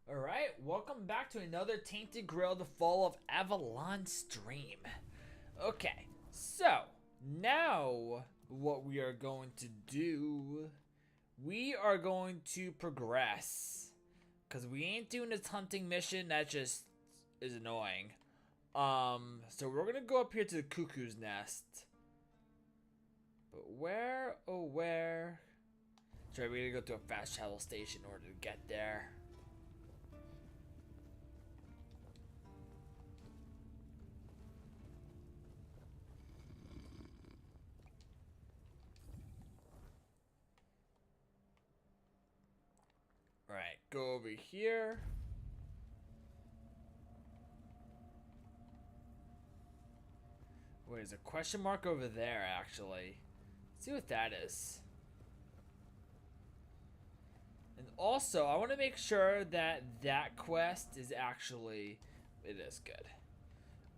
Alright, welcome back to another Tainted Grail, the Fall of Avalon stream. Okay, so now what we are going to do, we are going to progress. Because we ain't doing this hunting mission, that just is annoying. So we're gonna go up here to the cuckoo's nest. But where, oh where? Sorry, we gotta go to a fast travel station in order to get there. Alright, go over here. Wait, there's a question mark over there, actually. Let's see what that is. And also, I want to make sure that that quest is actually... It is good.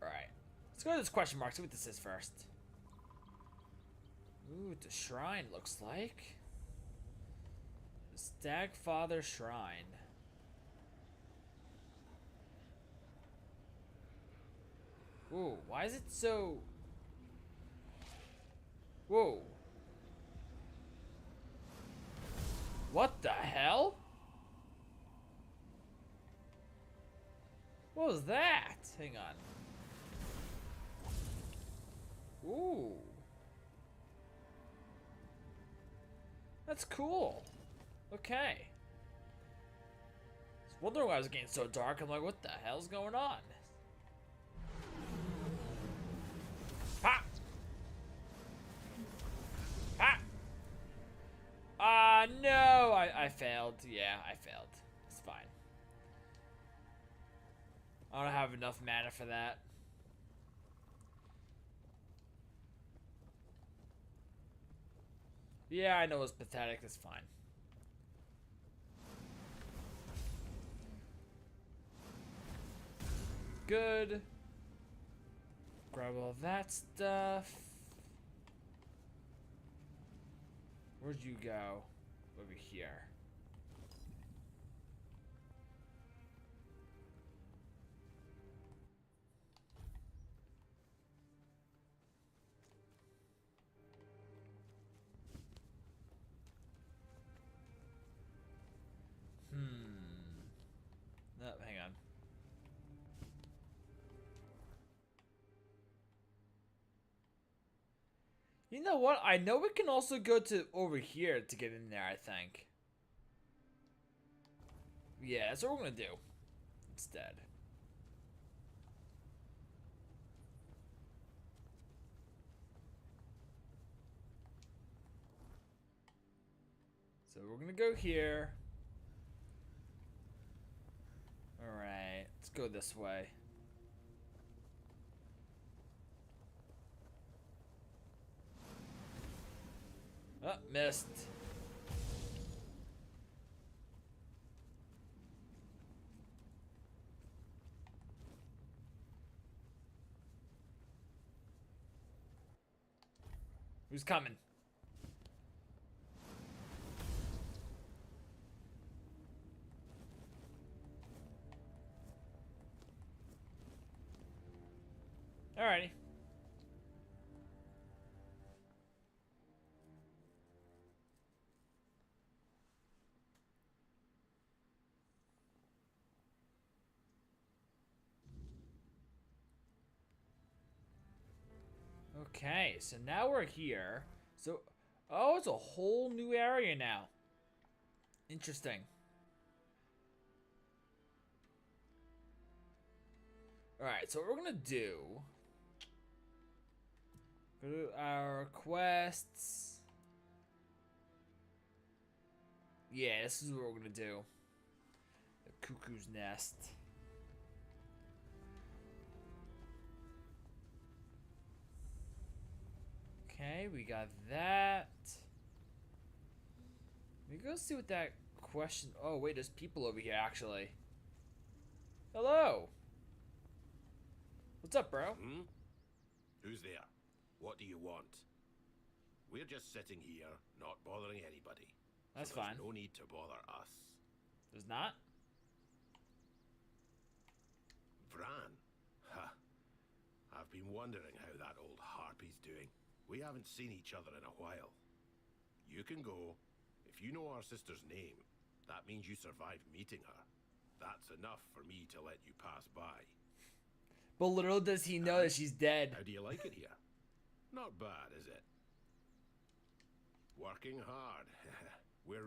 Alright. Let's go to this question mark, see what this is first. Ooh, it's a shrine, looks like. The Stagfather Shrine. Ooh, why is it so... Whoa. What the hell? What was that? Hang on. Ooh. That's cool. Okay. I was wondering why it was getting so dark. I'm like, what the hell's going on? Ha! Ha! No! I failed. Yeah, I failed. It's fine. I don't have enough mana for that. Yeah, I know it's pathetic. It's fine. Good. Grab all that stuff. Where'd you go? Over here. No, hang on. You know what? I know we can also go to over here to get in there, I think. Yeah, that's what we're gonna do. Instead. So we're gonna go here. Alright, let's go this way. Oh, missed. Who's coming? Alrighty. Okay, so now we're here. So, oh, it's a whole new area now. Interesting. Alright, so what we're gonna do... Go to our quests. Yeah, this is what we're gonna do. The cuckoo's nest. Okay, we got that. Let me go see what that question... Oh, wait, there's people over here, actually. Hello. What's up, bro? Hmm? Who's there? What do you want? We're just sitting here, not bothering anybody. That's so there's fine. no need to bother us. There's not? Fran? Ha. I've been wondering how that old harpy's doing. We haven't seen each other in a while. You can go. If you know our sister's name, that means you survived meeting her. That's enough for me to let you pass by. But little does he know that she's dead. How do you like it here? Not bad, is it? Working hard. We're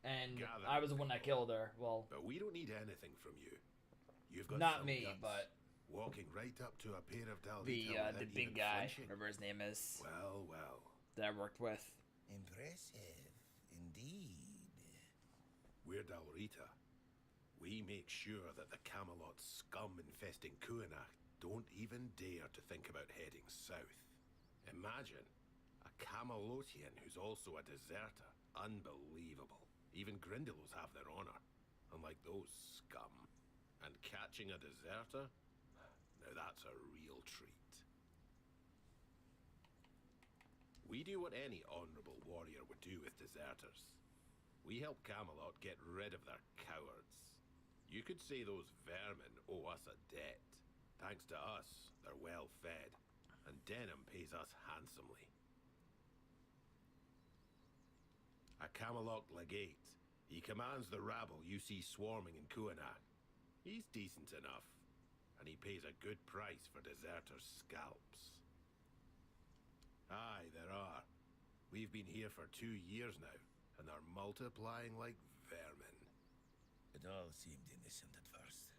And gathering I was the one that people. killed her. Well, But we don't need anything from you. You've got not some me, guts. but Walking right up to a pair of Dalvita the without big even guy, flinching. whatever his name is, Well, well. that I worked with. Impressive, indeed. We're Dalrita. We make sure that the Camelot scum infesting Kuanach don't even dare to think about heading south. Imagine a Camelotian who's also a deserter. Unbelievable. Even Grindylows have their honor, unlike those scum. And catching a deserter? Now that's a real treat. We do what any honorable warrior would do with deserters. We help Camelot get rid of their cowards. You could say those vermin owe us a debt. Thanks to us, they're well fed, and Denham pays us handsomely. A Camelot legate. He commands the rabble you see swarming in Kuanach. He's decent enough, and he pays a good price for deserters' scalps. Aye, there are. We've been here for 2 years now, and they're multiplying like vermin. It all seemed innocent at first.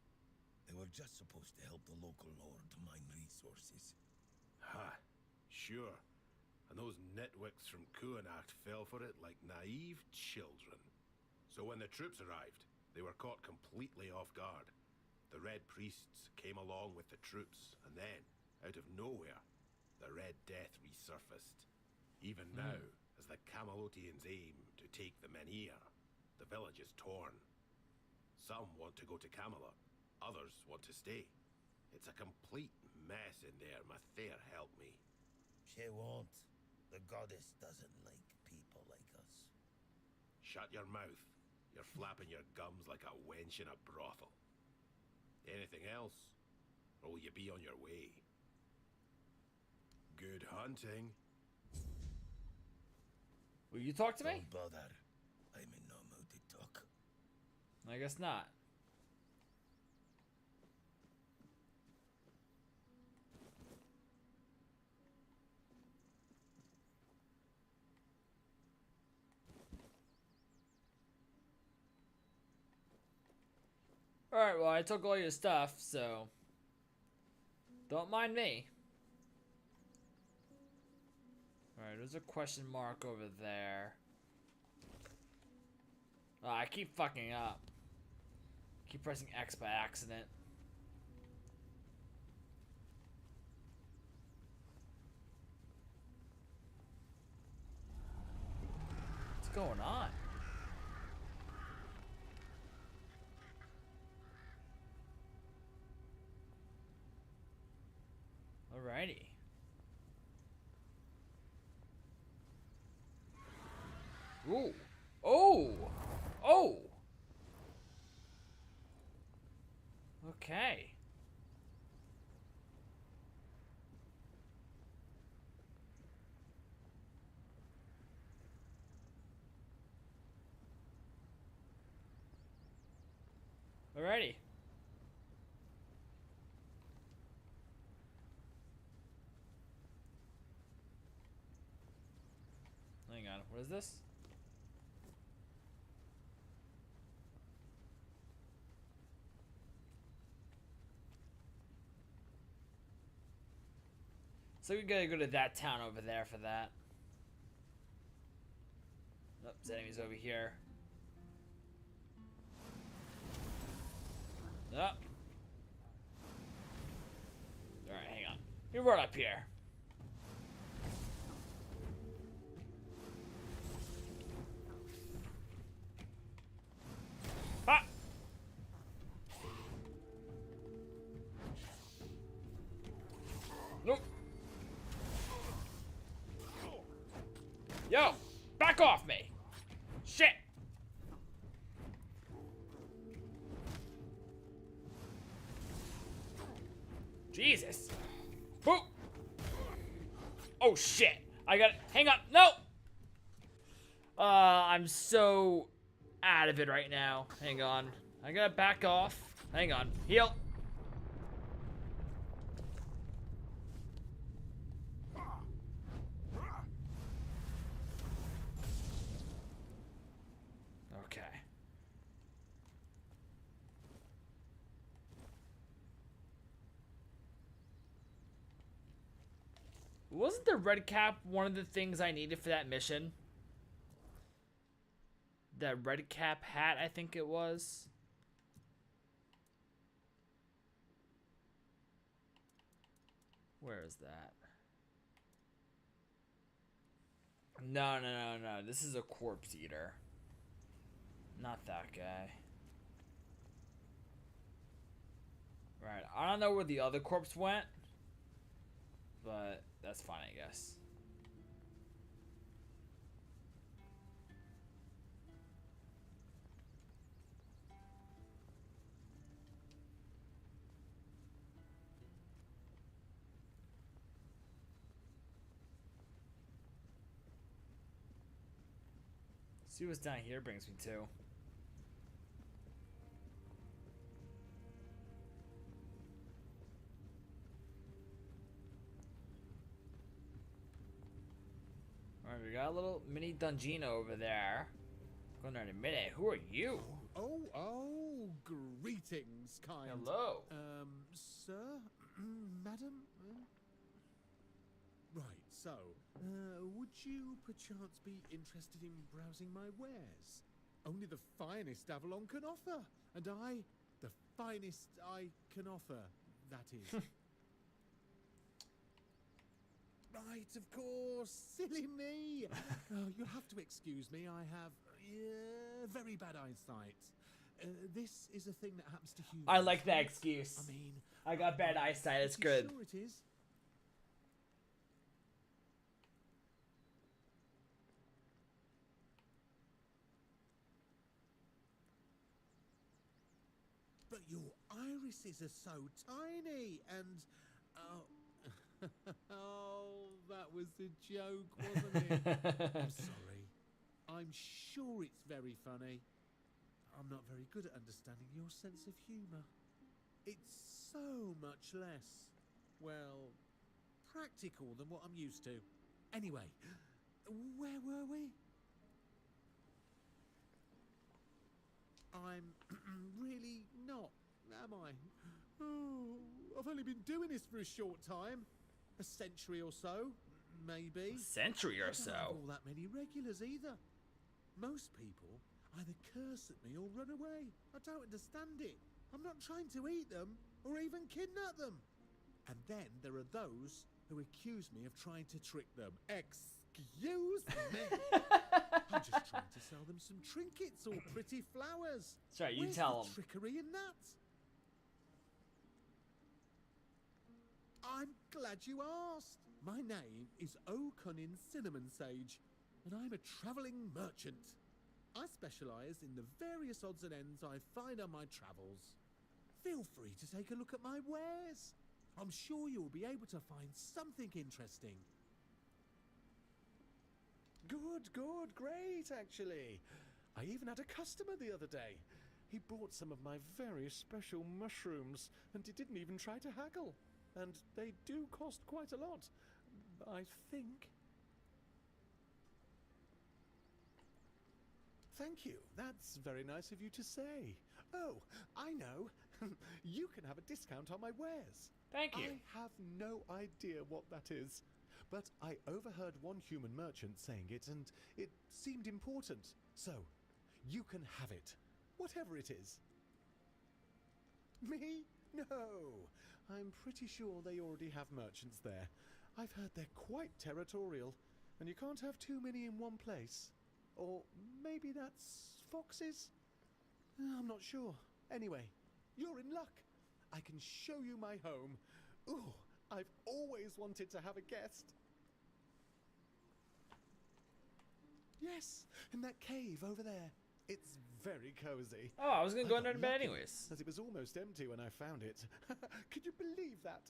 They were just supposed to help the local lord to mine resources. Ha, sure. And those nitwicks from Kuanach fell for it like naive children. So when the troops arrived, they were caught completely off guard. The Red Priests came along with the troops, and then, out of nowhere, the Red Death resurfaced. Even now, as the Camelotians aim to take the Menhir, the village is torn. Some want to go to Camelot, others want to stay. It's a complete mess in there, Mathair help me. She won't. The goddess doesn't like people like us. Shut your mouth. You're flapping your gums like a wench in a brothel. Anything else? Or will you be on your way? Good hunting. Will you talk to me? Don't bother. I'm in no mood to talk. I guess not. Alright, well, I took all your stuff, so don't mind me. Alright, there's a question mark over there. Oh, I keep fucking up. Keep pressing X by accident. What's going on? Alrighty. Ooh. Oh! Oh! Okay. Alrighty. Hang on, what is this? So we gotta go to that town over there for that. Nope, there's enemies over here. Nope. Alright, hang on. You're right up here. Ah! Nope. Yo! Back off me! Shit! Jesus. Boop. Oh shit. I got hang on. No. I'm so out of it right now. Hang on. I gotta back off. Hang on. Heal. Okay. Wasn't the red cap one of the things I needed for that mission? That red cap hat, I think it was. Where is that? No. This is a corpse eater. Not that guy. Right. I don't know where the other corpse went. But that's fine, I guess. See what's down here brings me to. Alright, we got a little mini dungeon over there. Going there in a minute. Who are you? Oh, greetings, kind. Hello. Sir? Madam? Right, so, would you perchance be interested in browsing my wares? Only the finest Avalon can offer, and I, the finest I can offer, that is. Right, of course, silly me. Oh, you'll have to excuse me, I have very bad eyesight. This is a thing that happens to humans. I like that excuse. I mean, I got bad eyesight, it's pretty good. Sure it is. But your irises are so tiny, and oh, that was a joke, wasn't it? I'm sorry. I'm sure it's very funny. I'm not very good at understanding your sense of humour. It's so much less, well, practical than what I'm used to. Anyway, where were we? I'm really not, am I? Oh, I've only been doing this for a short time. A century or so, maybe. A century or I don't so. have all that many regulars either. Most people either curse at me or run away. I don't understand it. I'm not trying to eat them or even kidnap them. And then there are those who accuse me of trying to trick them. Excuse me? I'm just trying to sell them some trinkets or pretty flowers. That's right, you Where's tell the them. trickery in that? I'm glad you asked. My name is O'Cunnin Cinnamon Sage, and I'm a travelling merchant. I specialise in the various odds and ends I find on my travels. Feel free to take a look at my wares. I'm sure you'll be able to find something interesting. Good, great, actually. I even had a customer the other day. He bought some of my very special mushrooms, and he didn't even try to haggle. And they do cost quite a lot, I think. Thank you. That's very nice of you to say. Oh, I know. You can have a discount on my wares. Thank you. I have no idea what that is. But I overheard one human merchant saying it, and it seemed important. So, you can have it. Whatever it is. Me? No. I'm pretty sure they already have merchants there. I've heard they're quite territorial, and you can't have too many in one place. Or maybe that's foxes? I'm not sure. Anyway, you're in luck. I can show you my home. Ooh, I've always wanted to have a guest. Yes, in that cave over there. It's very cozy. Oh, I was gonna go got under the bed lucky, anyways. as it was almost empty when I found it. Could you believe that?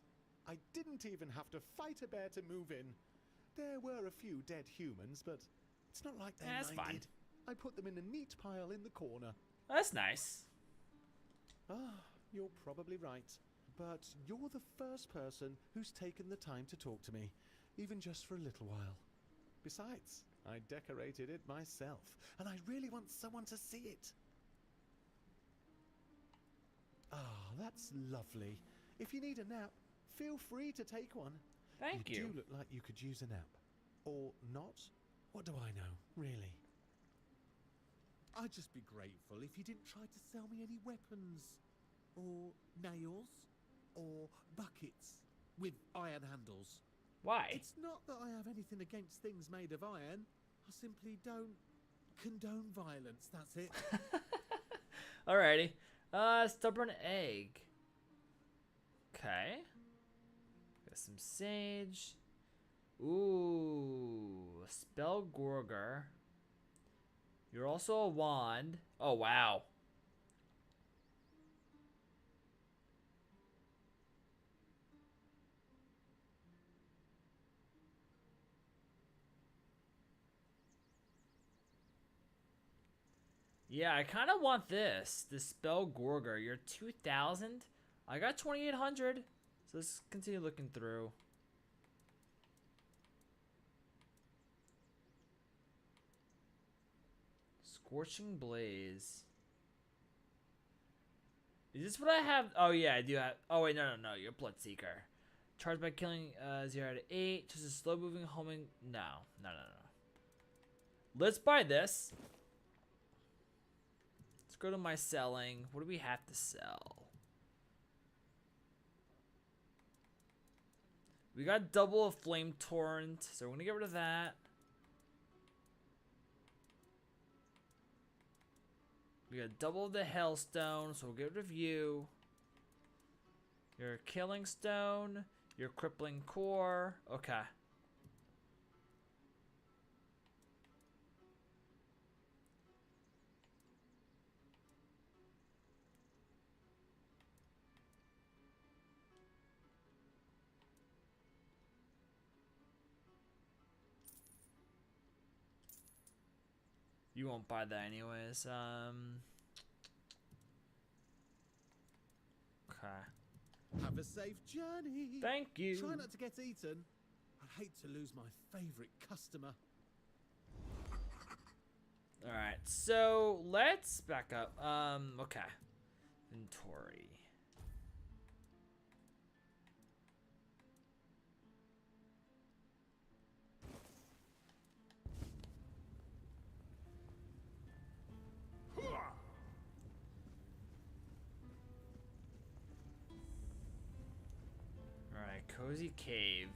I didn't even have to fight a bear to move in. There were a few dead humans, but it's not like they That's minded. fine. I put them in a neat pile in the corner. That's nice. Ah, you're probably right. But you're the first person who's taken the time to talk to me, even just for a little while. Besides, I decorated it myself, and I really want someone to see it. Ah, that's lovely. If you need a nap, feel free to take one. Thank you. You do look like you could use a nap. Or not? What do I know, really? I'd just be grateful if you didn't try to sell me any weapons. Or nails. Or buckets with iron handles. Why? It's not that I have anything against things made of iron. I simply don't condone violence, that's it. Alrighty. Stubborn egg. Okay. Got some sage. Ooh, spell Gorger. You're also a wand. Oh, wow. Yeah, I kind of want this. The spell Gorger. You're 2,000. I got 2,800. So let's continue looking through. Scorching Blaze. Is this what I have? Oh, yeah, I do have. Oh, wait, no. You're Bloodseeker. Charged by killing 0 out of 8. Just a slow moving homing. No. Let's buy this. Let's go to my selling. What do we have to sell? We got double of Flame Torrent, so we're going to get rid of that. We got double of the Hailstone, so we'll get rid of you. Your Killing Stone, your Crippling Core. Okay. You won't buy that anyways. Okay. Have a safe journey. Thank you. Try not to get eaten. I'd hate to lose my favorite customer. Alright, so let's back up. Okay. Inventory. Alright, cozy cave.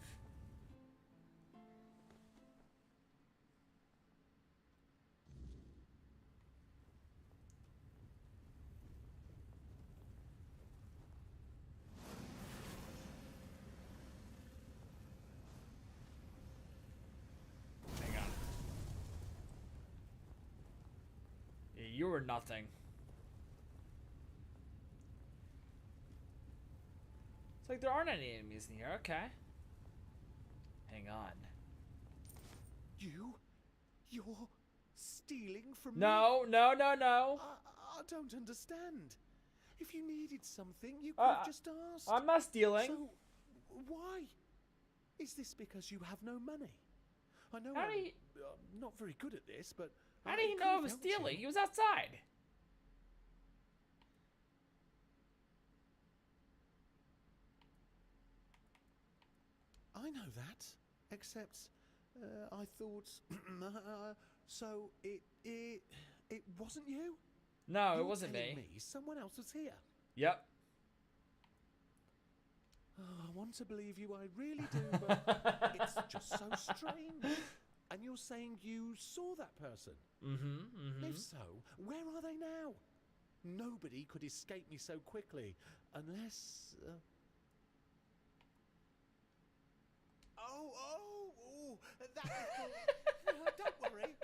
Hang on. Yeah, you were nothing. It's like there aren't any enemies in here. Okay. Hang on. You're stealing from me? No. I don't understand. If you needed something, you could have just asked. I'm not stealing. So, why? Is this because you have no money? I know How I'm do you- not very good at this, but... How did he know I was stealing? He was outside. I know that, except I thought... so it wasn't you? No, You're it wasn't telling me. Someone else was here. Yep. Oh, I want to believe you, I really do, but it's just so strange. And you're saying you saw that person? If so, where are they now? Nobody could escape me so quickly, unless... Oh, that little... No, don't worry.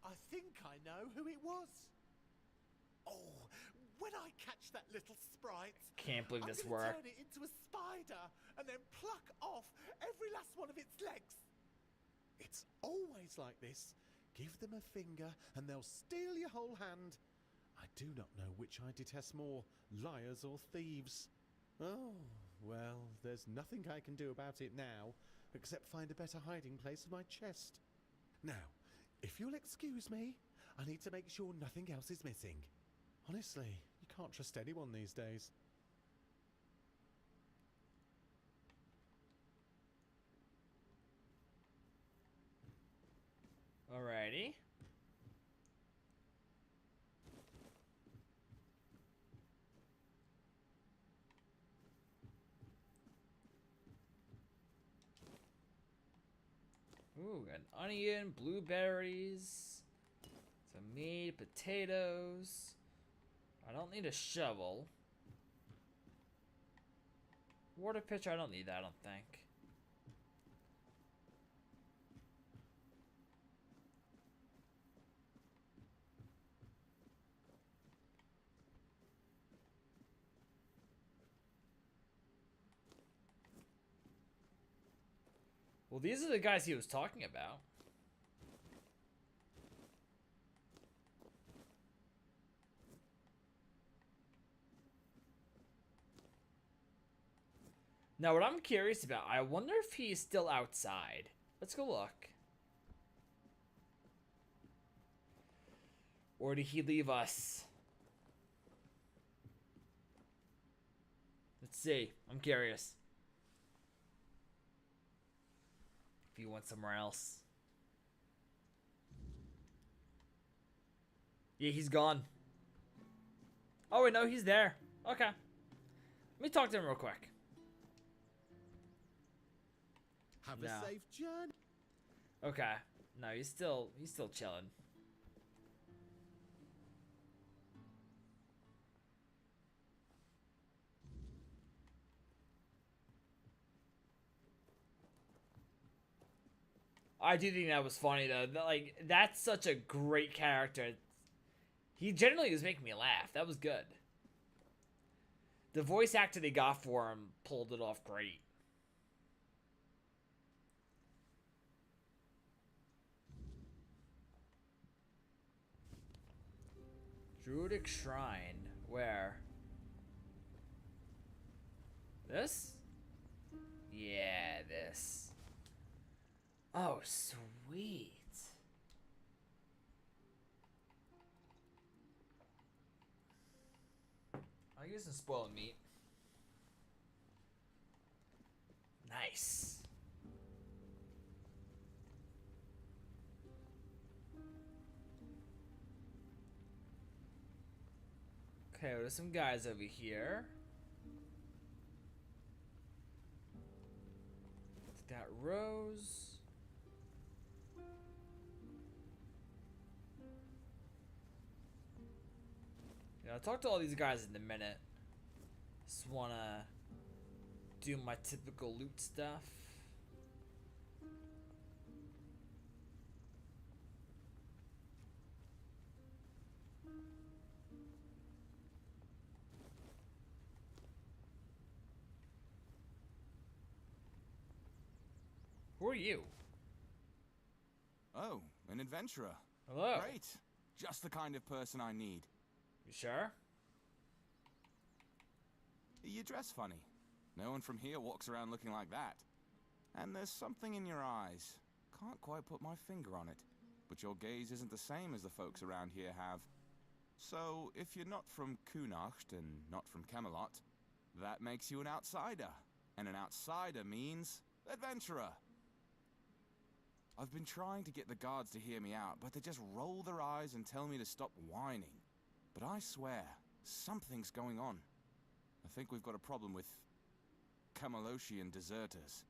I think I know who it was. Oh, when I catch that little sprite, Can't believe I'm this gonna worked. turn it into a spider and then pluck off every last one of its legs. It's always like this. Give them a finger and they'll steal your whole hand. I do not know which I detest more, liars or thieves. Oh, well, there's nothing I can do about it now, except find a better hiding place for my chest. Now, if you'll excuse me, I need to make sure nothing else is missing. Honestly, you can't trust anyone these days. Alrighty. Ooh, an onion, blueberries, some meat, potatoes. I don't need a shovel. Water pitcher, I don't need that, I don't think. Well, these are the guys he was talking about. Now, what I'm curious about, I wonder if he's still outside. Let's go look. Or did he leave us? Let's see. I'm curious. If he went somewhere else. Yeah, he's gone. Oh, wait, no, he's there. Okay. Let me talk to him real quick. Have No. a safe journey. Okay. No, he's still chilling. I do think that was funny though. Like, that's such a great character. He generally was making me laugh. That was good. The voice actor they got for him pulled it off great. Druidic Shrine. Where? This? Yeah, this. Oh, sweet. I'll use some spoiled meat. Nice. Okay, well, there's some guys over here. Got Rose. Yeah, I'll talk to all these guys in a minute. Just wanna do my typical loot stuff. Who are you? Oh, an adventurer. Hello. Great. Just the kind of person I need. You sure? You dress funny. No one from here walks around looking like that. And there's something in your eyes. Can't quite put my finger on it. But your gaze isn't the same as the folks around here have. So, if you're not from Kunacht and not from Camelot, that makes you an outsider. And an outsider means adventurer. I've been trying to get the guards to hear me out, but they just roll their eyes and tell me to stop whining. But I swear, something's going on. I think we've got a problem with Camelosian deserters.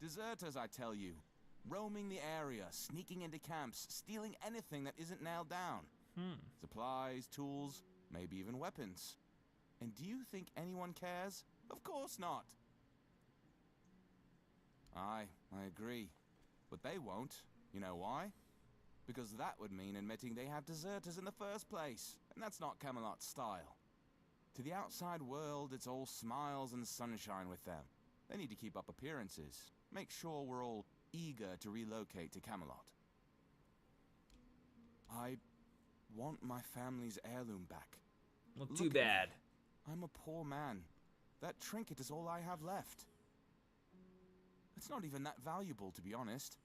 Deserters, I tell you. Roaming the area, sneaking into camps, stealing anything that isn't nailed down. Supplies, tools, maybe even weapons. And do you think anyone cares? Of course not. I agree. But they won't. You know why? because that would mean admitting they have deserters in the first place, and that's not Camelot's style. To the outside world, it's all smiles and sunshine with them. They need to keep up appearances, make sure we're all eager to relocate to Camelot. I want my family's heirloom back. Well, Look too at me. bad. I'm a poor man. That trinket is all I have left. It's not even that valuable, to be honest.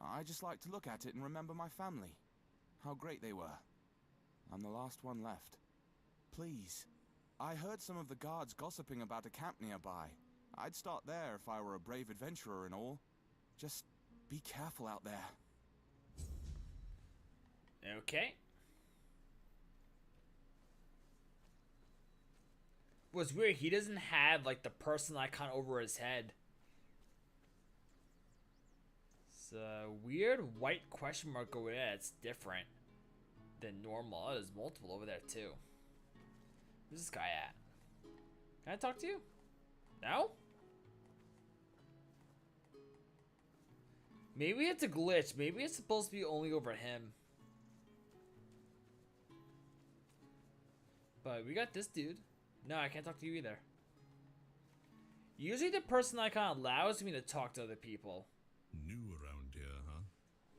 I just like to look at it and remember my family. How great they were. I'm the last one left. Please. I heard some of the guards gossiping about a camp nearby. I'd start there if I were a brave adventurer and all. Just be careful out there. Okay. What's weird, he doesn't have like the person icon over his head. It's a weird white question mark over there. It's different than normal. Oh, there's multiple over there too. Where's this guy at? Can I talk to you? No? Maybe it's a glitch. Maybe it's supposed to be only over him. But we got this dude. No, I can't talk to you either. Usually the person icon allows me to talk to other people. New around here, huh?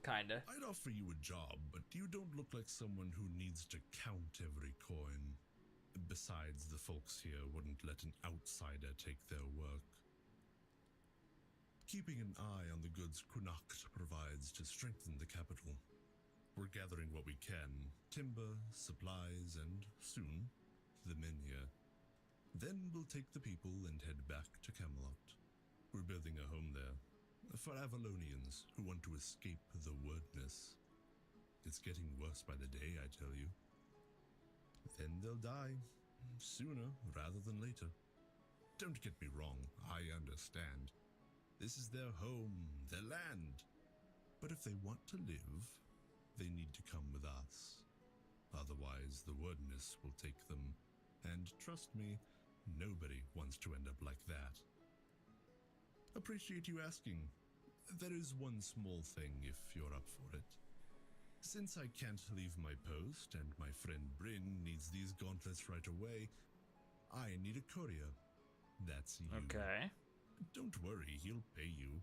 Kinda. I'd offer you a job, but you don't look like someone who needs to count every coin. Besides, the folks here wouldn't let an outsider take their work. Keeping an eye on the goods Kunacht provides to strengthen the capital. We're gathering what we can, timber, supplies, and soon, the men here. Then we'll take the people and head back to Camelot. We're building a home there, for Avalonians who want to escape the wordness. It's getting worse by the day, I tell you. Then they'll die, sooner rather than later. Don't get me wrong, I understand. This is their home, their land. But if they want to live, they need to come with us. Otherwise, the wordness will take them. And trust me, nobody wants to end up like that. Appreciate you asking. There is one small thing if you're up for it. Since I can't leave my post and my friend Bryn needs these gauntlets right away, I need a courier. That's you. Okay. Don't worry, he'll pay you.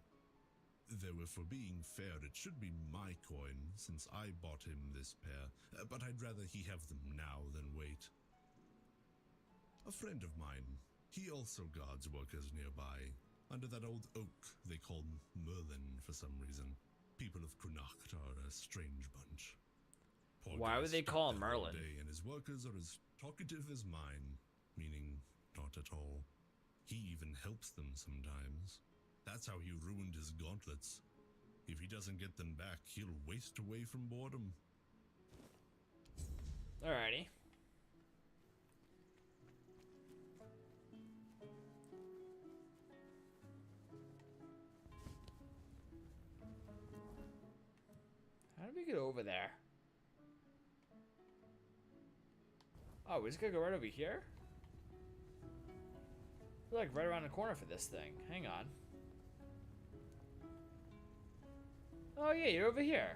Though if we're being fair, it should be my coin since I bought him this pair, but I'd rather he have them now than wait. A friend of mine, he also guards workers nearby, under that old oak they call Merlin for some reason. People of Kunacht are a strange bunch. Poor Why guy would they stuck call him there all Merlin? day, and his workers are as talkative as mine, meaning not at all. He even helps them sometimes. That's how he ruined his gauntlets. If he doesn't get them back, he'll waste away from boredom. Alrighty. How do we get over there? Oh, we just gotta go right over here? We're like right around the corner for this thing. Hang on. Oh yeah, you're over here.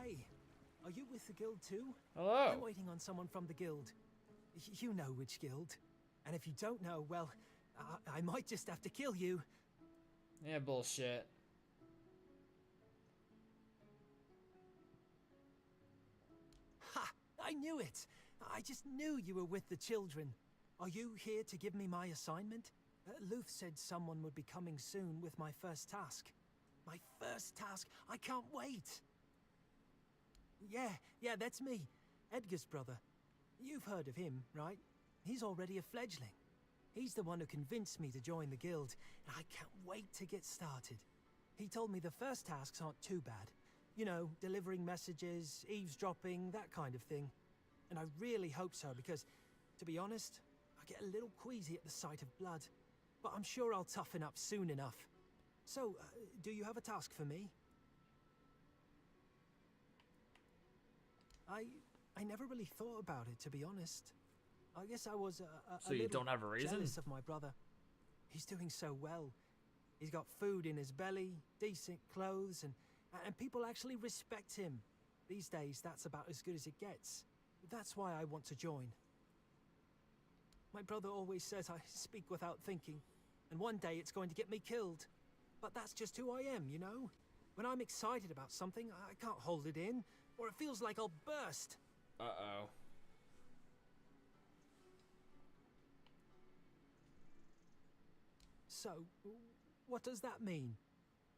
Hey, are you with the guild too? Hello. I'm waiting on someone from the guild. You know which guild. And if you don't know, well, I might just have to kill you. Yeah, bullshit. Ha! I knew it! I just knew you were with the children. Are you here to give me my assignment? Luth said someone would be coming soon with my first task. My first task? I can't wait! Yeah, that's me. Edgar's brother. You've heard of him, right? He's already a fledgling. He's the one who convinced me to join the guild, and I can't wait to get started. He told me the first tasks aren't too bad. You know, delivering messages, eavesdropping, that kind of thing. And I really hope so, because, to be honest, I get a little queasy at the sight of blood. But I'm sure I'll toughen up soon enough. So, do you have a task for me? I never really thought about it, to be honest. I guess I was So you little don't have a reason? jealous of my brother. He's doing so well. He's got food in his belly, decent clothes, and people actually respect him. These days, that's about as good as it gets. That's why I want to join. My brother always says I speak without thinking, and one day it's going to get me killed. But that's just who I am, you know? When I'm excited about something, I can't hold it in, or it feels like I'll burst. Uh-oh. So, what does that mean?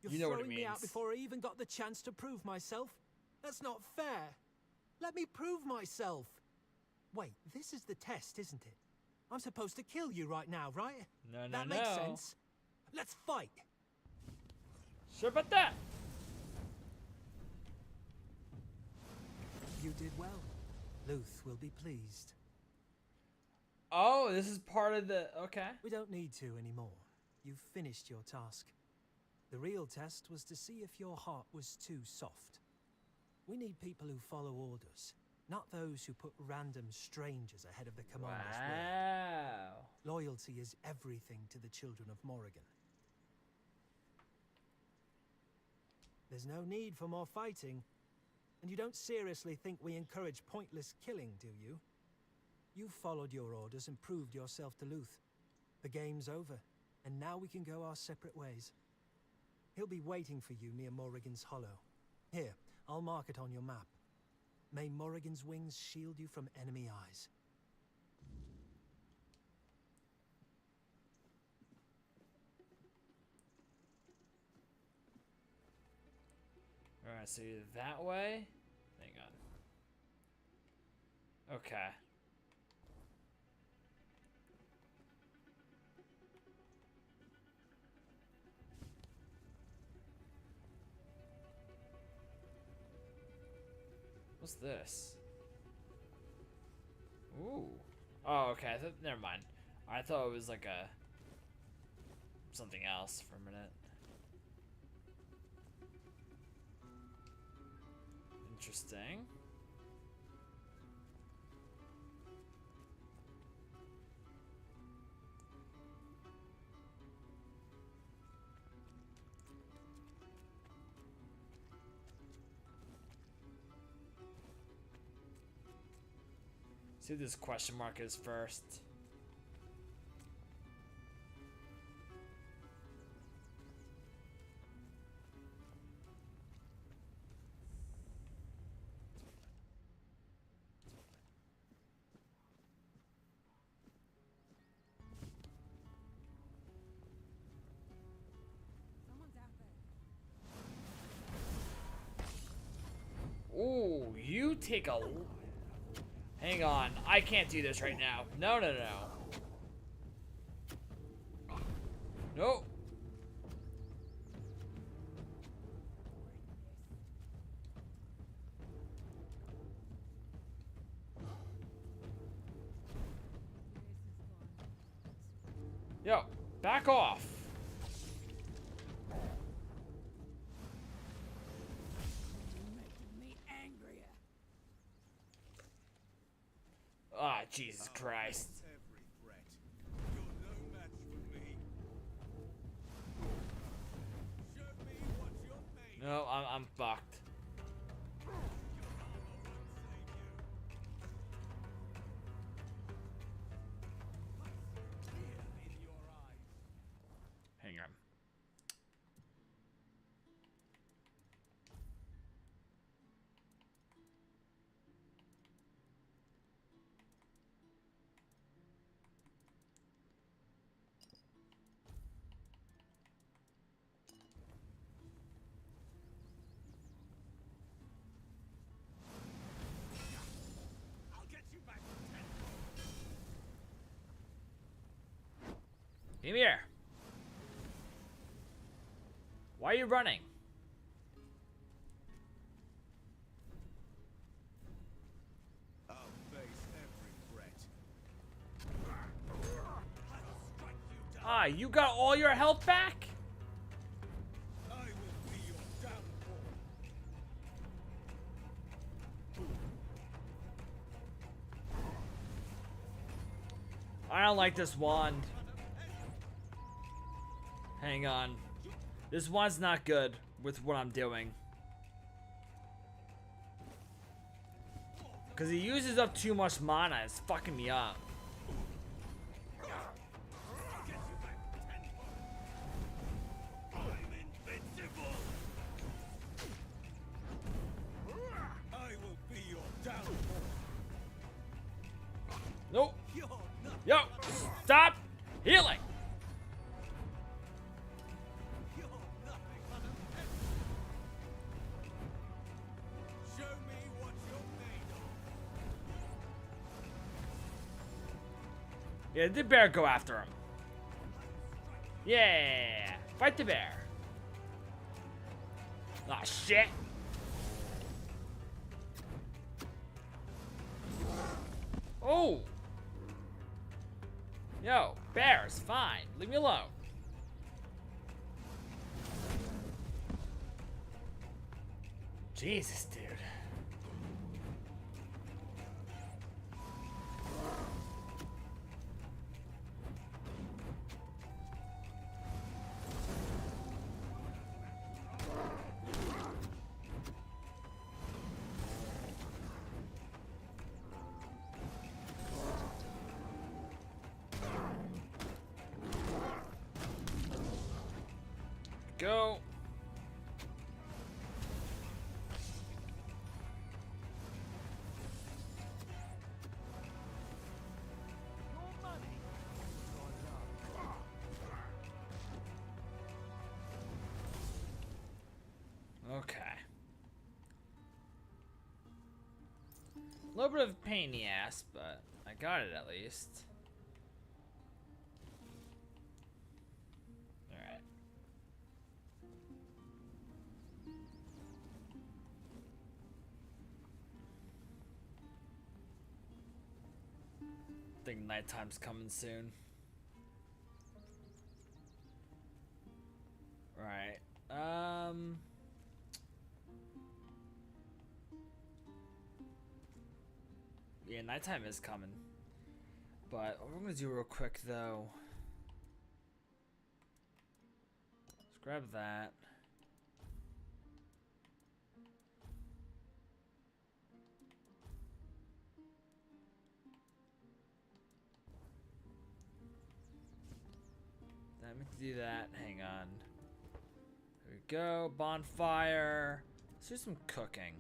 You're You know what it throwing me out means. before I even got the chance to prove myself? That's not fair. Let me prove myself. Wait, this is the test, isn't it? I'm supposed to kill you right now, right? No, no, that no. makes sense. Let's fight. Sure about that? You did well. Luth will be pleased. Oh, this is part of the... Okay. We don't need to anymore. You've finished your task. The real test was to see if your heart was too soft. We need people who follow orders, not those who put random strangers ahead of the commander's Wow. will. Loyalty is everything to the children of Morrigan. There's no need for more fighting. And you don't seriously think we encourage pointless killing, do you? You followed your orders and proved yourself to Luth. The game's over, and now we can go our separate ways. He'll be waiting for you near Morrigan's Hollow. Here, I'll mark it on your map. May Morrigan's wings shield you from enemy eyes. Alright, so you're that way? Hang on. Okay. What's this? Ooh. Oh, okay. Never mind. I thought it was like a... something else for a minute. Interesting. See what this question mark is first. Ooh, you take a... Hang on, I can't do this right now. No, no, no. Nope. Yo, back off. Ah, Jesus Christ. Every threat. You're no match for me. Show me what you're made No, I'm fucked. Hang on. I'll get you back. Come here. Why are you running? I'll face every threat. I'll strike you down. Ah, you got all your health back? I will be your downfall. don't like this wand. Hang on. This wand's not good with what I'm doing. Because he uses up too much mana. It's fucking me up. Nope. Yo, stop healing. Yeah, the bear go after him. Yeah, fight the bear. Aw, shit. Oh. Yo, bear's fine. Leave me alone. Jesus, dude. Go. Okay. A little bit of a pain in the ass, but I got it at least. Alright. I think nighttime's coming soon. Right. Yeah, nighttime is coming. But what we're gonna do real quick though. Let's grab that. I meant to do that. Hang on. There we go. Bonfire. Let's do some cooking.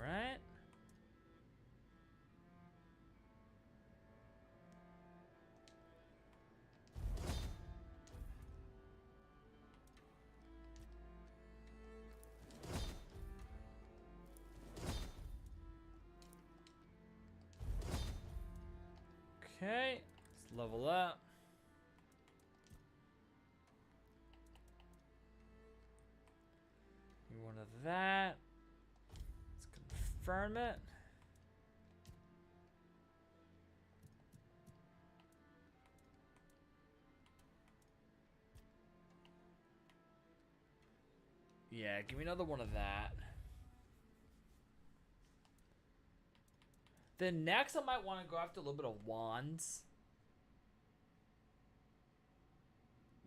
Alright. Okay, let's level up. One of that. Let's confirm it. Yeah, give me another one of that. Then next I might want to go after a little bit of wands.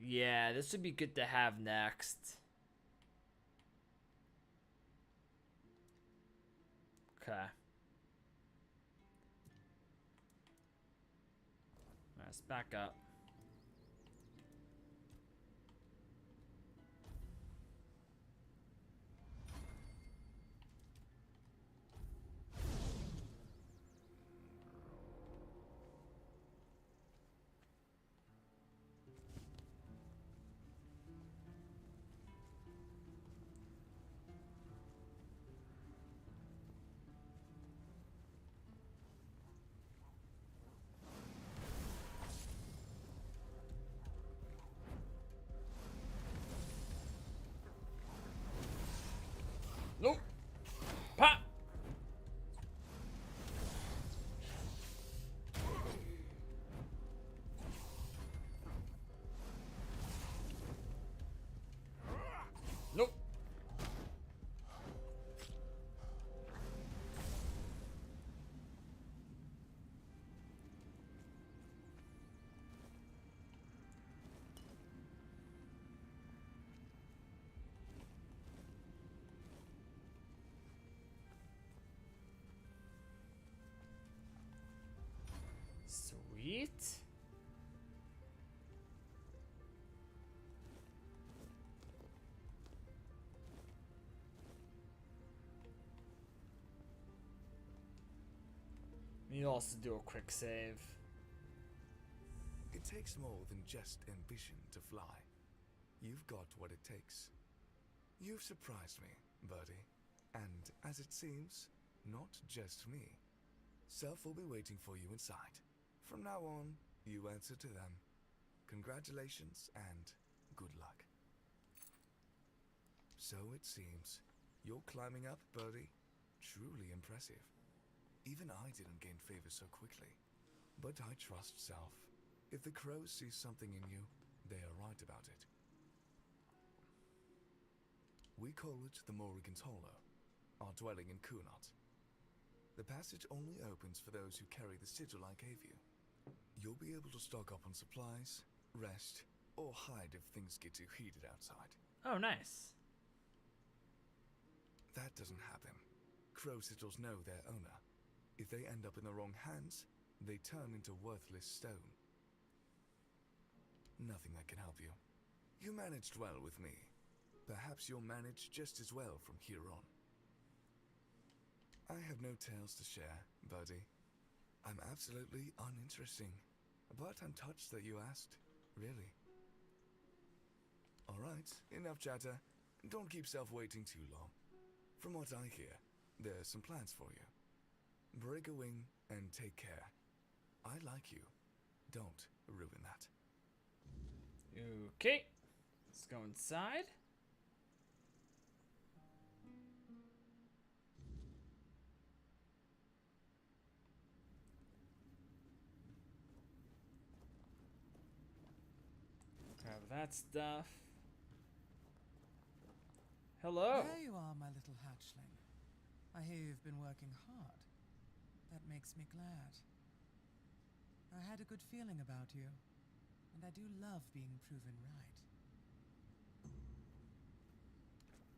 Yeah, this would be good to have next. Okay. Alright, let's back up. Sweet. You also do a quick save. It takes more than just ambition to fly. You've got what it takes. You've surprised me, Birdie. And, as it seems, not just me. Self will be waiting for you inside. From now on, you answer to them. Congratulations and good luck. So it seems. You're climbing up, Birdie. Truly impressive. Even I didn't gain favor so quickly. But I trust Self. If the crows see something in you, they are right about it. We call it the Morrigan's Hollow, our dwelling in Kunat. The passage only opens for those who carry the sigil I gave you. You'll be able to stock up on supplies, rest, or hide if things get too heated outside. Oh, nice. That doesn't happen. Crow sigils know their owner. If they end up in the wrong hands, they turn into worthless stone. Nothing that can help you. You managed well with me. Perhaps you'll manage just as well from here on. I have no tales to share, Birdie. I'm absolutely uninteresting, but I'm touched that you asked, really. Alright, enough chatter. Don't keep Self waiting too long. From what I hear, there's some plans for you. Break a wing and take care. I like you. Don't ruin that. Okay. Let's go inside. Grab that stuff. Hello. There you are, my little hatchling. I hear you've been working hard. That makes me glad. I had a good feeling about you, and I do love being proven right.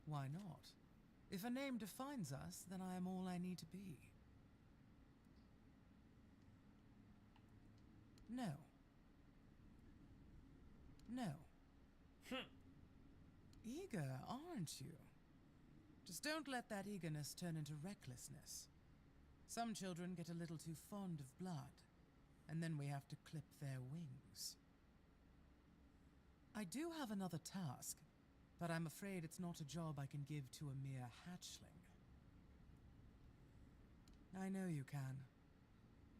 Why not? If a name defines us, then I am all I need to be. No. No. Eager, aren't you? Just don't let that eagerness turn into recklessness. Some children get a little too fond of blood, and then we have to clip their wings. I do have another task, but I'm afraid it's not a job I can give to a mere hatchling. I know you can.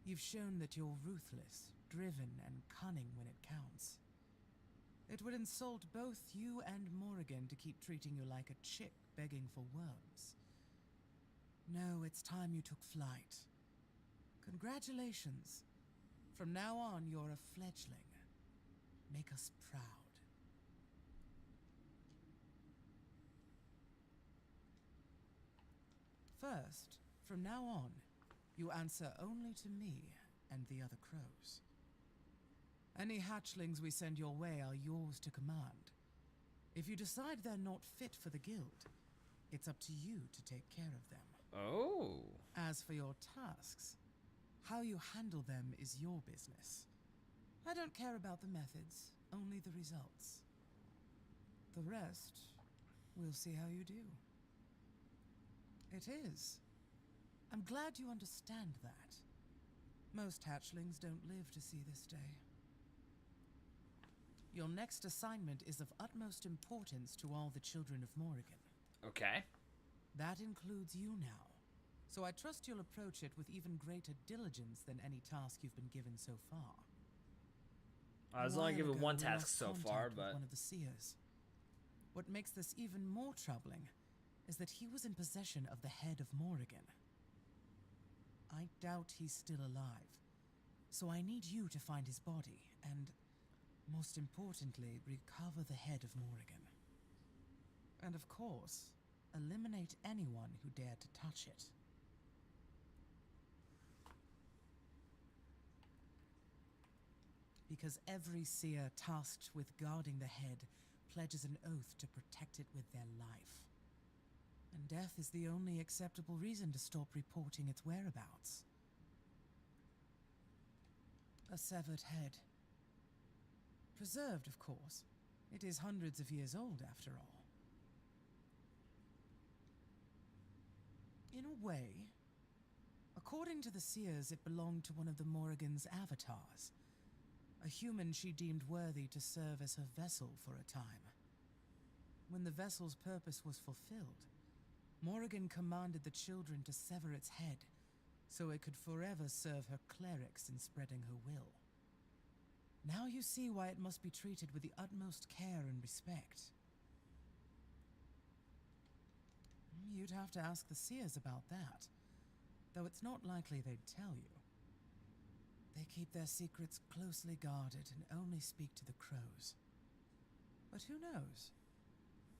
You've shown that you're ruthless, driven, and cunning when it counts. It would insult both you and Morrigan to keep treating you like a chick begging for worms. No, it's time you took flight. Congratulations. From now on, you're a fledgling. Make us proud. First, from now on, you answer only to me and the other crows. Any hatchlings we send your way are yours to command. If you decide they're not fit for the guild, it's up to you to take care of them. Oh. As for your tasks, how you handle them is your business. I don't care about the methods, only the results. The rest, we'll see how you do. It is. I'm glad you understand that. Most hatchlings don't live to see this day. Your next assignment is of utmost importance to all the children of Morrigan. Okay. That includes you now. So I trust you'll approach it with even greater diligence than any task you've been given so far. I was only given one task so far, but one of the seers. What makes this even more troubling is that he was in possession of the head of Morrigan. I doubt he's still alive, so I need you to find his body and, most importantly, recover the head of Morrigan. And of course, eliminate anyone who dared to touch it. Because every seer tasked with guarding the head pledges an oath to protect it with their life. And death is the only acceptable reason to stop reporting its whereabouts. A severed head. Preserved, of course. It is hundreds of years old, after all. In a way, according to the seers, it belonged to one of the Morrigan's avatars. A human she deemed worthy to serve as her vessel for a time. When the vessel's purpose was fulfilled, Morrigan commanded the children to sever its head, so it could forever serve her clerics in spreading her will. Now you see why it must be treated with the utmost care and respect. You'd have to ask the seers about that, though it's not likely they'd tell you. They keep their secrets closely guarded and only speak to the crows. But who knows?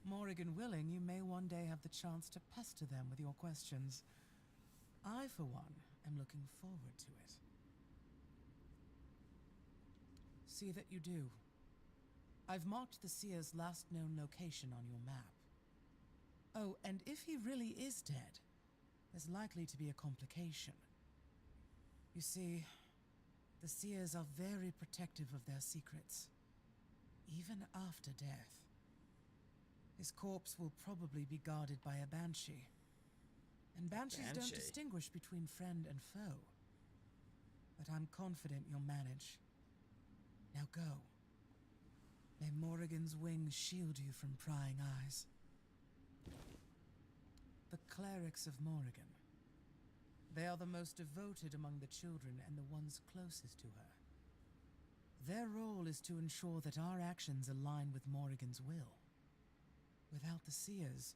Morrigan willing, you may one day have the chance to pester them with your questions. I, for one, am looking forward to it. See that you do. I've marked the seer's last known location on your map. Oh, and if he really is dead, there's likely to be a complication. You see, the seers are very protective of their secrets, even after death. His corpse will probably be guarded by a banshee. And banshees don't distinguish between friend and foe. But I'm confident you'll manage. Now go. May Morrigan's wings shield you from prying eyes. The clerics of Morrigan. They are the most devoted among the children and the ones closest to her. Their role is to ensure that our actions align with Morrigan's will. Without the seers,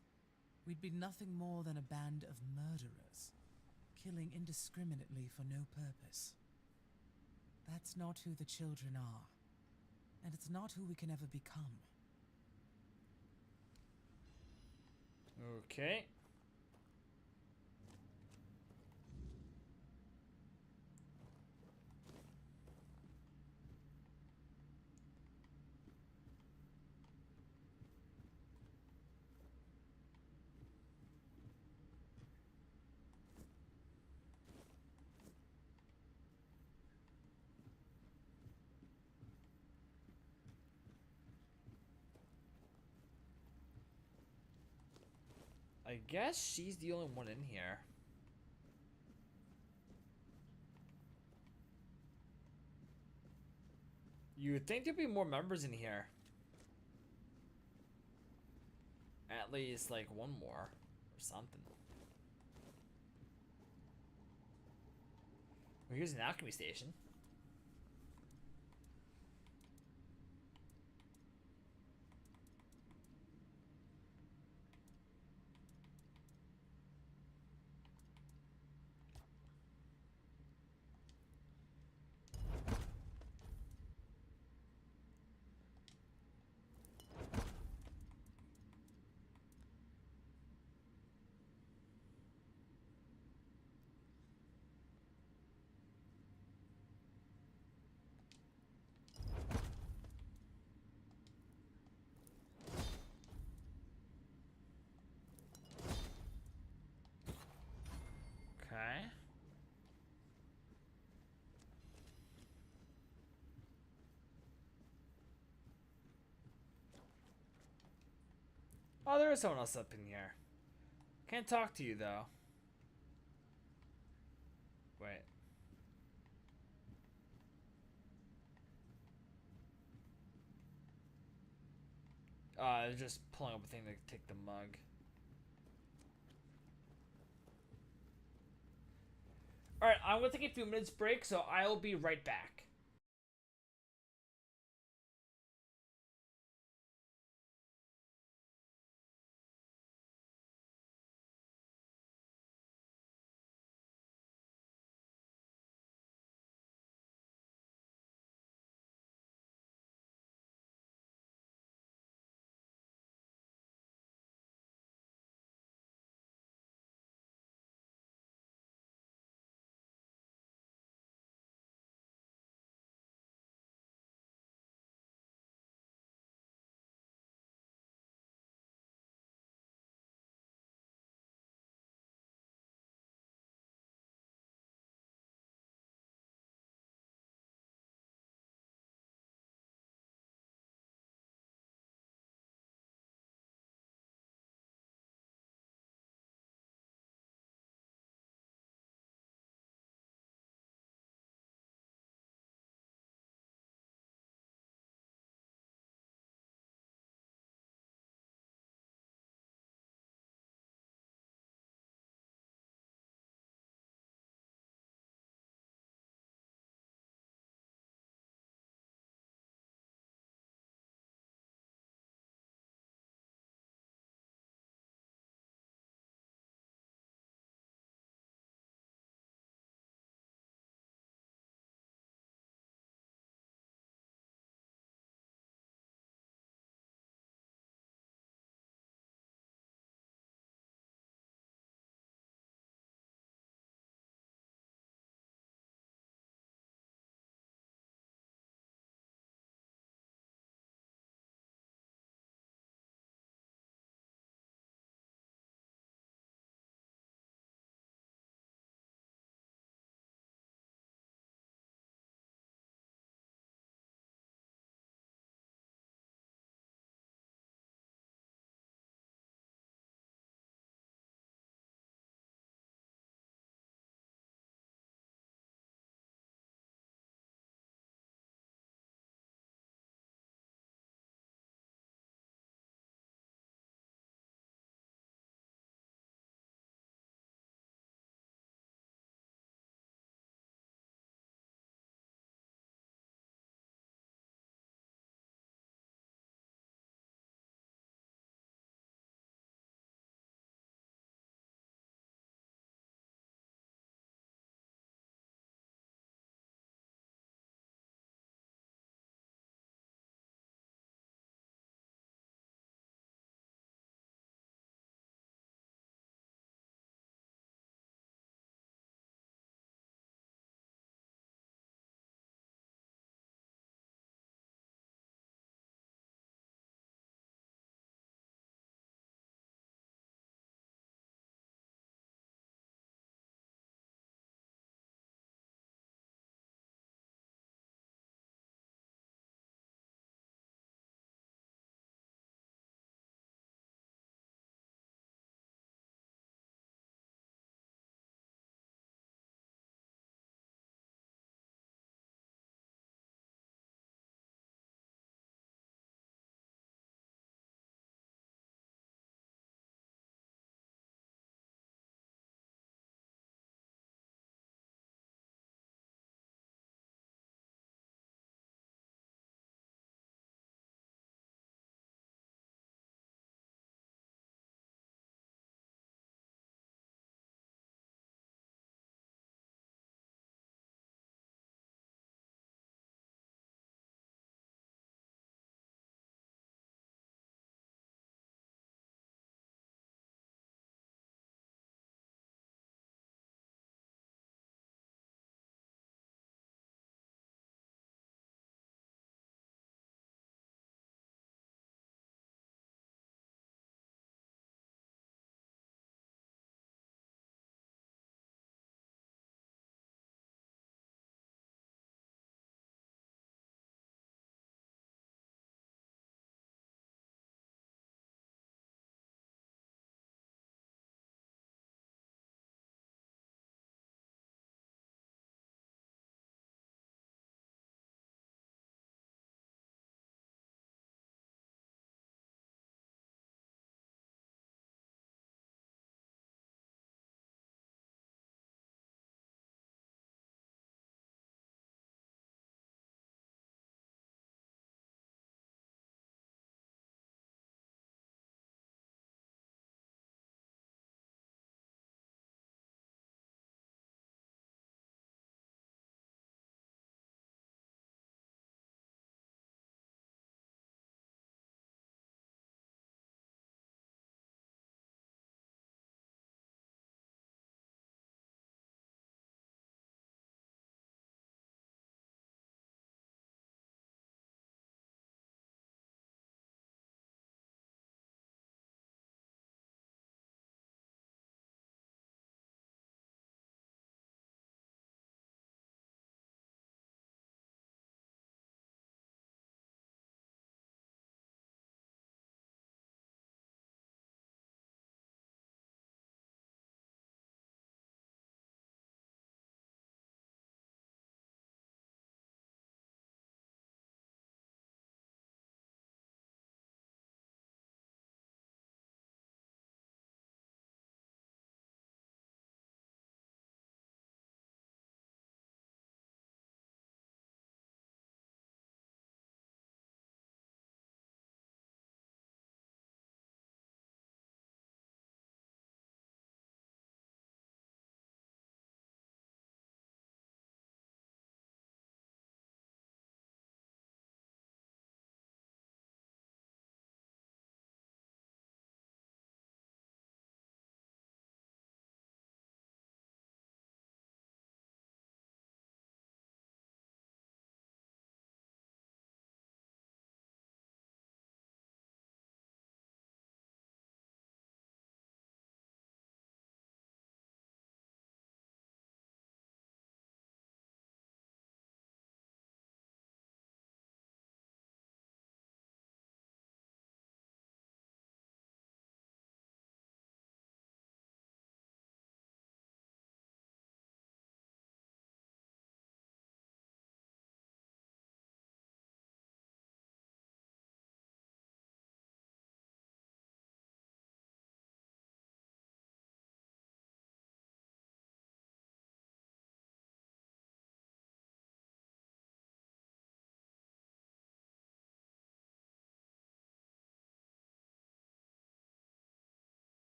we'd be nothing more than a band of murderers, killing indiscriminately for no purpose. That's not who the children are, and it's not who we can ever become. Okay. I guess she's the only one in here. You would think there'd be more members in here. At least, like, one more. Or something. Well, here's an alchemy station. Okay. Oh, there is someone else up in here. Can't talk to you, though. Wait. They're just pulling up a thing to take the mug. Alright, I'm gonna take a few minutes break, so I'll be right back.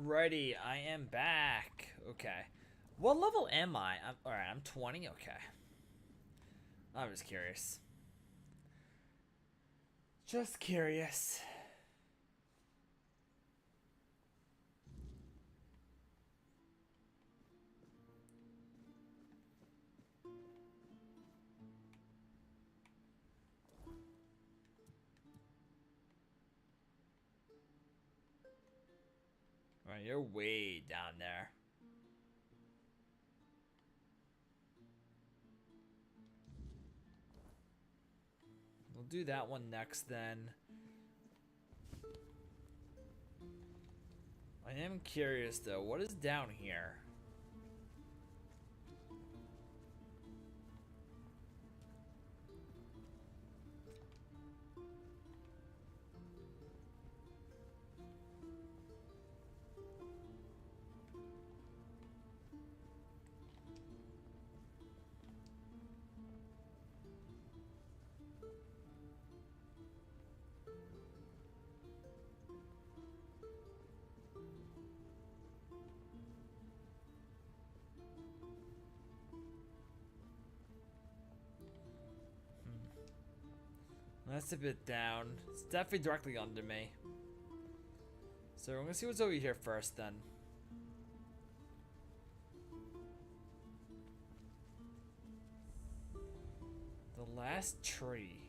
Alrighty, I am back. Okay. What level am I? Alright, I'm 20? Okay. I'm just curious. Just curious. Alright, you're way down there. We'll do that one next then. I am curious though, what is down here? That's a bit down. It's definitely directly under me. So we're gonna see what's over here first then. The last tree.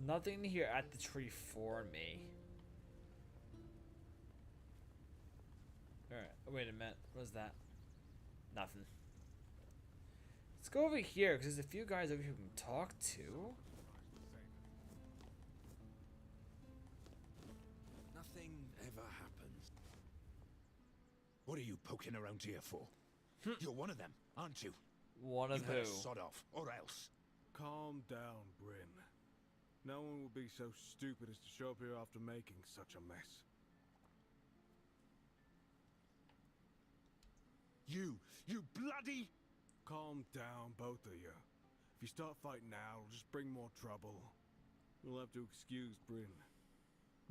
Nothing here at the tree for me. Alright, wait a minute. What was that? Nothing. Let's go over here, because there's a few guys over here we can talk to. Nothing ever happens. What are you poking around here for? You're one of them, aren't you? One of You better who? sod off, or else. Calm down, Bryn. No one would be so stupid as to show up here after making such a mess. You bloody... Calm down, both of you. If you start fighting now, it'll just bring more trouble. You'll have to excuse Bryn.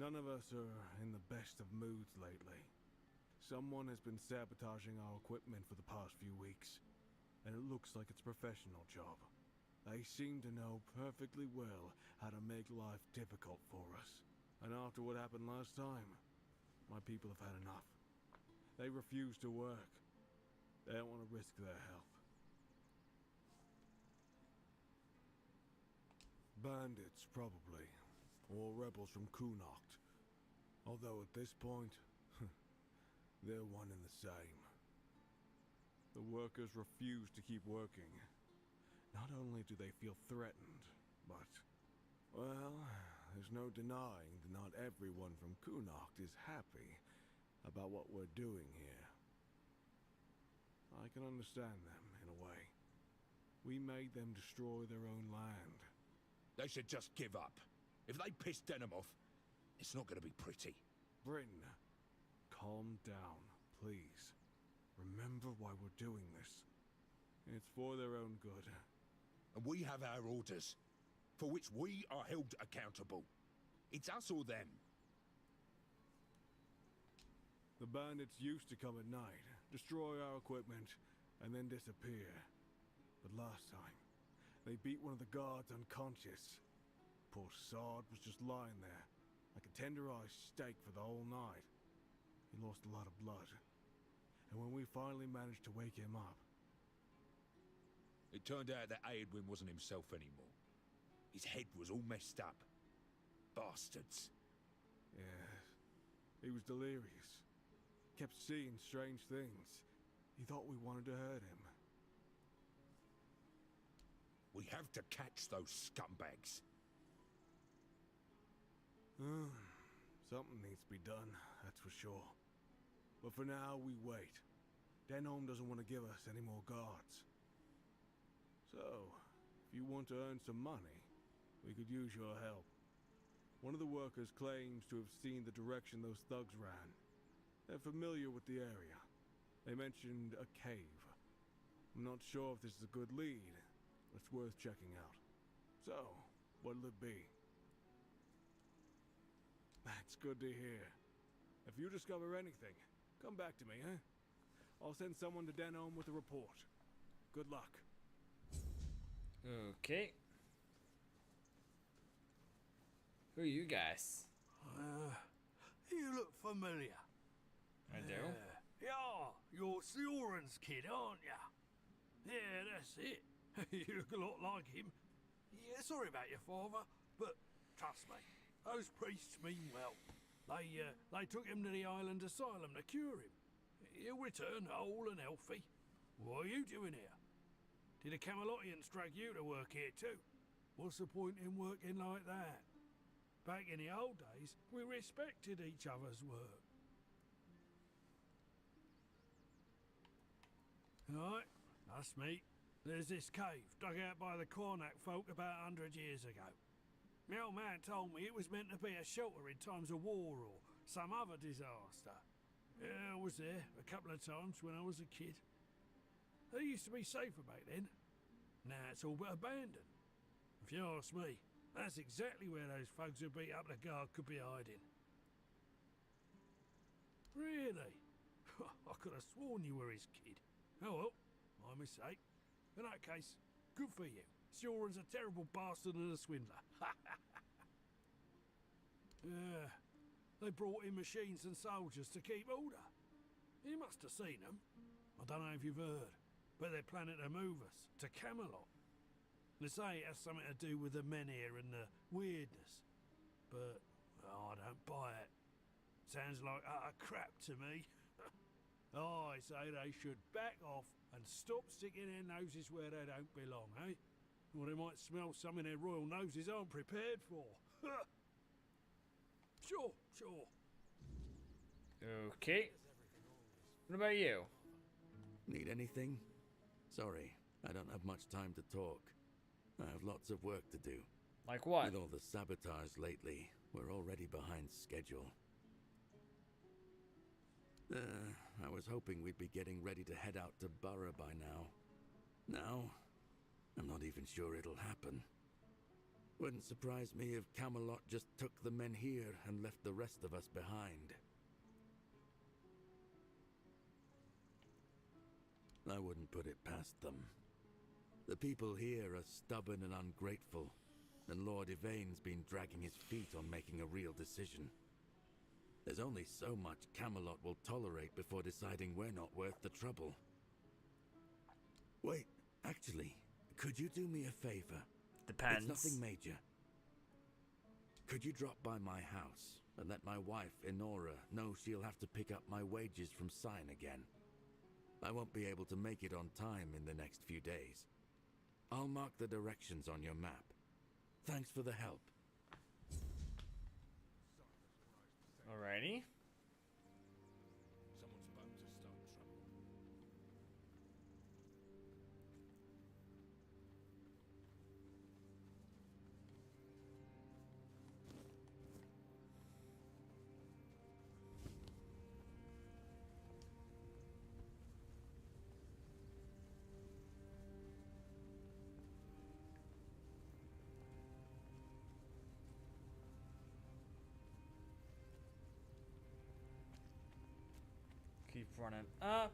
None of us are in the best of moods lately. Someone has been sabotaging our equipment for the past few weeks, and it looks like it's a professional job. They seem to know perfectly well how to make life difficult for us. And after what happened last time, my people have had enough. They refuse to work. They don't want to risk their health. Bandits, probably. Or rebels from Kunocht. Although at this point, they're one and the same. The workers refuse to keep working. Not only do they feel threatened, but, well, there's no denying that not everyone from Kunocht is happy about what we're doing here. I can understand them, in a way. We made them destroy their own land. They should just give up. If they piss Denham off, it's not going to be pretty. Bryn, calm down, please. Remember why we're doing this. It's for their own good. And we have our orders, for which we are held accountable. It's us or them. The bandits used to come at night, destroy our equipment, and then disappear. But last time, they beat one of the guards unconscious. Poor sod was just lying there, like a tenderized steak for the whole night. He lost a lot of blood. And when we finally managed to wake him up, It turned out that Aedwin wasn't himself anymore. His head was all messed up. Bastards. yes, he was delirious. Kept seeing strange things. He thought we wanted to hurt him. We have to catch those scumbags. Something needs to be done, that's for sure. But for now, we wait. Denholm doesn't want to give us any more guards. So, if you want to earn some money, we could use your help. One of the workers claims to have seen the direction those thugs ran. They're familiar with the area. They mentioned a cave. I'm not sure if this is a good lead, but it's worth checking out. So, what'll it be? That's good to hear. If you discover anything, come back to me, eh? I'll send someone to Denholm with a report. Good luck. Okay. Who are you guys? You look familiar. I do? Yeah, you're Sioran's kid, aren't ya? Yeah, that's it. You look a lot like him. Yeah, sorry about your father, but trust me, those priests mean well. They took him to the island asylum to cure him. He'll return whole and healthy. What are you doing here? Did the Camelotians drag you to work here too? What's the point in working like that? Back in the old days, we respected each other's work. Right, that's me. There's this cave dug out by the Cornac folk about 100 years ago. My old man told me it was meant to be a shelter in times of war or some other disaster. Yeah, I was there a couple of times when I was a kid. They used to be safer back then. Now it's all but abandoned. If you ask me, that's exactly where those folks who beat up the guard could be hiding. Really? I could have sworn you were his kid. Oh well, my mistake. In that case, good for you. Sioran's a terrible bastard and a swindler. Yeah, they brought in machines and soldiers to keep order. You must have seen them. I don't know if you've heard, but they're planning to move us to Camelot. They say it has something to do with the men here and the weirdness. But I don't buy it. Sounds like utter crap to me. I say they should back off and stop sticking their noses where they don't belong, eh? Or they might smell something their royal noses aren't prepared for. Sure. Okay. What about you? Need anything? Sorry, I don't have much time to talk. I have lots of work to do. Like what? With all the sabotage lately, we're already behind schedule. I was hoping we'd be getting ready to head out to Borough by now. Now, I'm not even sure it'll happen. Wouldn't surprise me if Camelot just took the men here and left the rest of us behind. I wouldn't put it past them. The people here are stubborn and ungrateful, and Lord Yvain's been dragging his feet on making a real decision. There's only so much Camelot will tolerate before deciding we're not worth the trouble. Wait, actually, could you do me a favor? Depends. It's nothing major. Could you drop by my house and let my wife, Enora, know she'll have to pick up my wages from Sign again? I won't be able to make it on time in the next few days. I'll mark the directions on your map. Thanks for the help. Alrighty. Someone's bound to start trouble. Keep running up.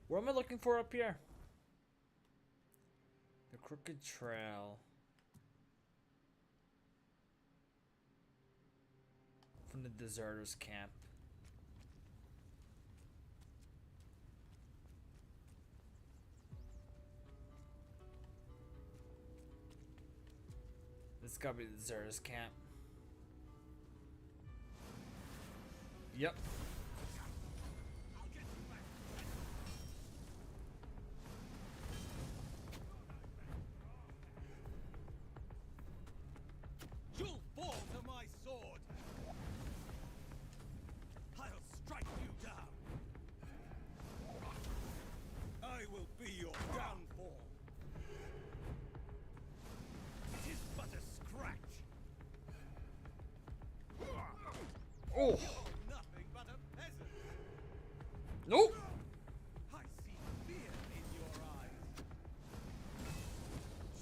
What am I looking for up here? The Crooked Trail. From the deserters' camp. This gotta be the deserters' camp. Yep. Oh. Nothing but a peasant. Nope. I see fear in your eyes.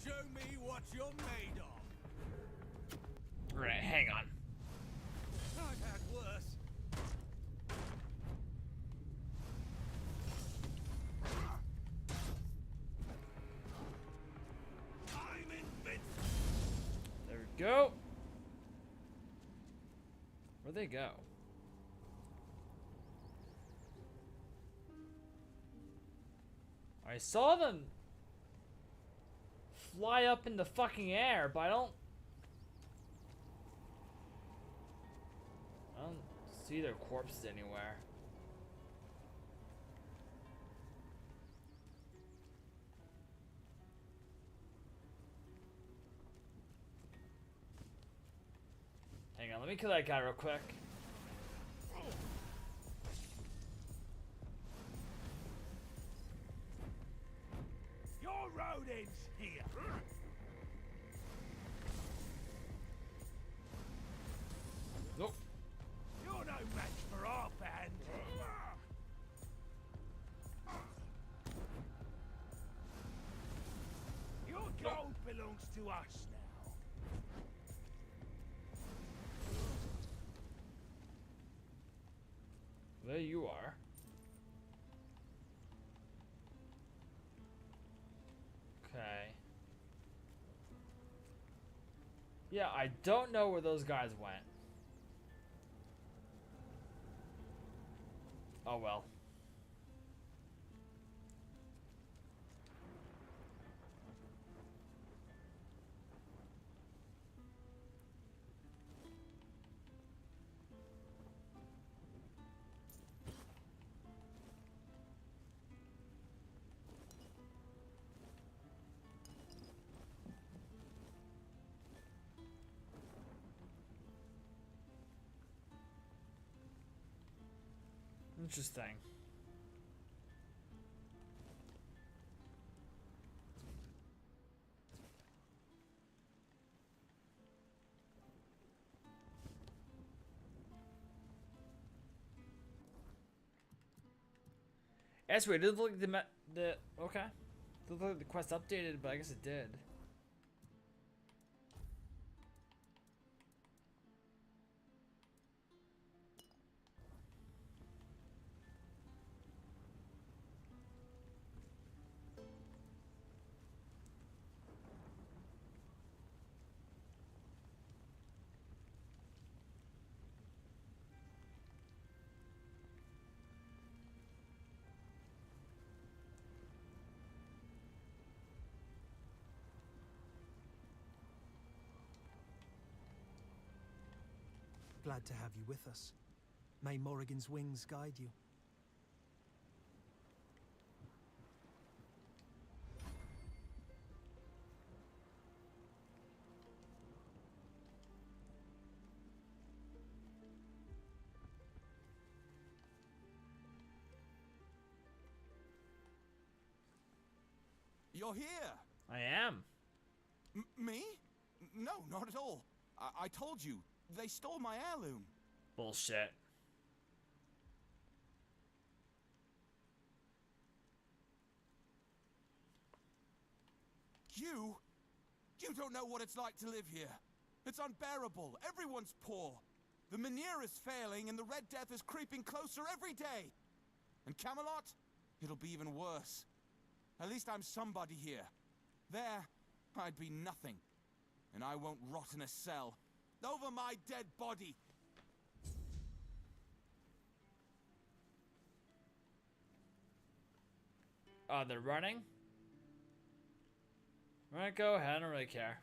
Show me what you're made of. All right, hang on. I've had worse. I'm invincible. There we go. Where'd they go? I saw them fly up in the fucking air, but I don't see their corpses anywhere. Hang on, let me kill that guy real quick. Your road ends here. Nope. You're no match for our band. Your gold belongs to us now. There you are. Okay. Yeah, I don't know where those guys went. Oh well. Interesting. That's weird. It doesn't look like the okay. It doesn't look like the quest updated, but I guess it did. Glad to have you with us. May Morrigan's wings guide you. You're here! I am. Me? No, not at all. I told you, they stole my heirloom. Bullshit. You don't know what it's like to live here. It's unbearable. Everyone's poor. The Menhir is failing and the Red Death is creeping closer every day. And Camelot? It'll be even worse. At least I'm somebody here. There, I'd be nothing. And I won't rot in a cell. Over my dead body. Oh, they're running? Alright, go ahead. I don't really care.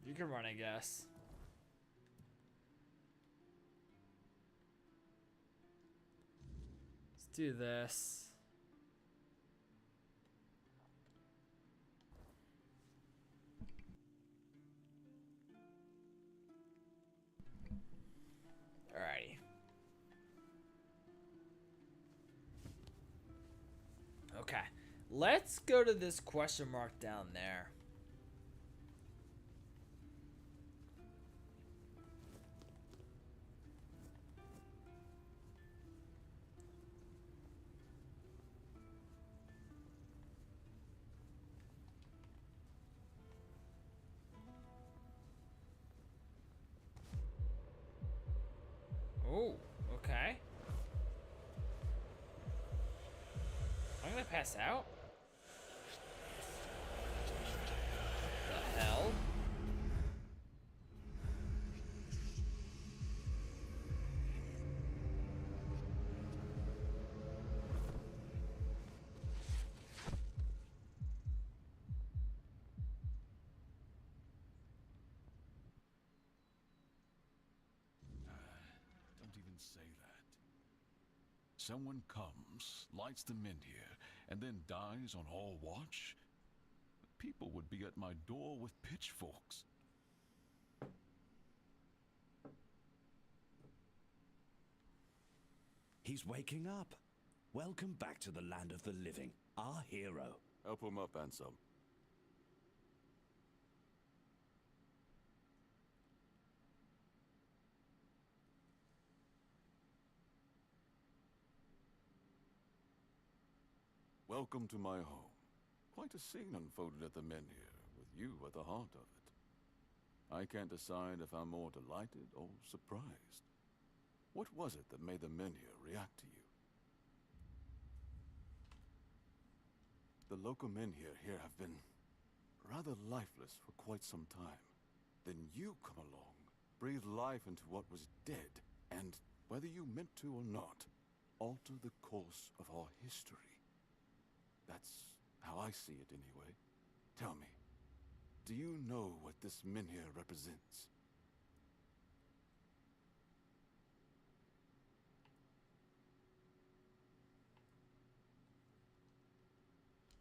You can run, I guess. Let's do this. Alrighty. Okay. Let's go to this question mark down there. Oh, okay. I'm gonna pass out? What the hell? Don't even say that. Someone comes, lights them in here, and then dies on all watch? People would be at my door with pitchforks. He's waking up. Welcome back to the land of the living, our hero. Help him up, Ansem. Welcome to my home. Quite a scene unfolded at the Menhir, with you at the heart of it. I can't decide if I'm more delighted or surprised. What was it that made the Menhir react to you? The local Menhir here have been rather lifeless for quite some time. Then you come along, breathe life into what was dead, and, whether you meant to or not, alter the course of our history. That's how I see it anyway. Tell me, do you know what this Menhir represents?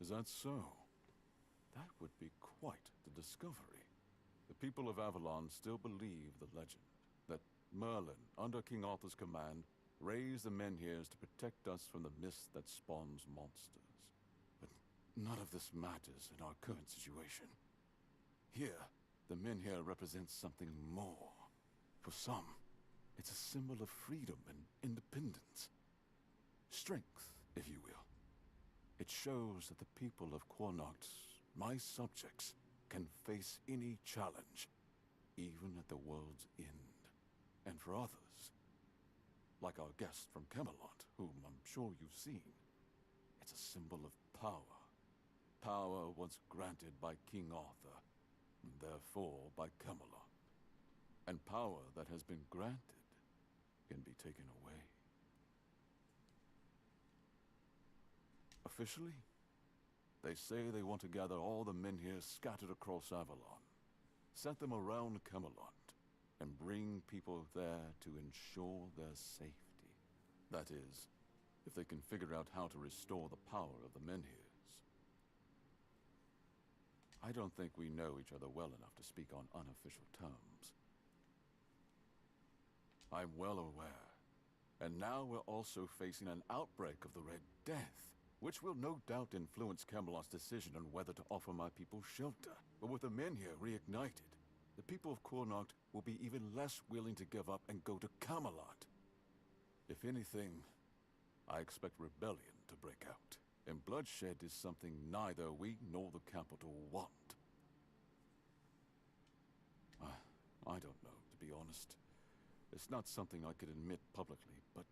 Is that so? That would be quite the discovery. The people of Avalon still believe the legend, that Merlin, under King Arthur's command, raised the Menhirs to protect us from the mist that spawns monsters. But none of this matters in our current situation. Here, the Menhir represents something more. For some, it's a symbol of freedom and independence. Strength, if you will. It shows that the people of Quornoct, my subjects, can face any challenge, even at the world's end. And for others, like our guest from Camelot, whom I'm sure you've seen, it's a symbol of power. Power once granted by King Arthur, and therefore by Camelot. And power that has been granted can be taken away. Officially, they say they want to gather all the Menhirs scattered across Avalon, set them around Camelot, and bring people there to ensure their safety. That is, if they can figure out how to restore the power of the Menhirs. I don't think we know each other well enough to speak on unofficial terms. I'm well aware. And now we're also facing an outbreak of the Red Death, which will no doubt influence Camelot's decision on whether to offer my people shelter. But with the Menhir reignited, the people of Quornoct will be even less willing to give up and go to Camelot. If anything, I expect rebellion to break out. And bloodshed is something neither we nor the capital want. I don't know, to be honest. It's not something I could admit publicly, but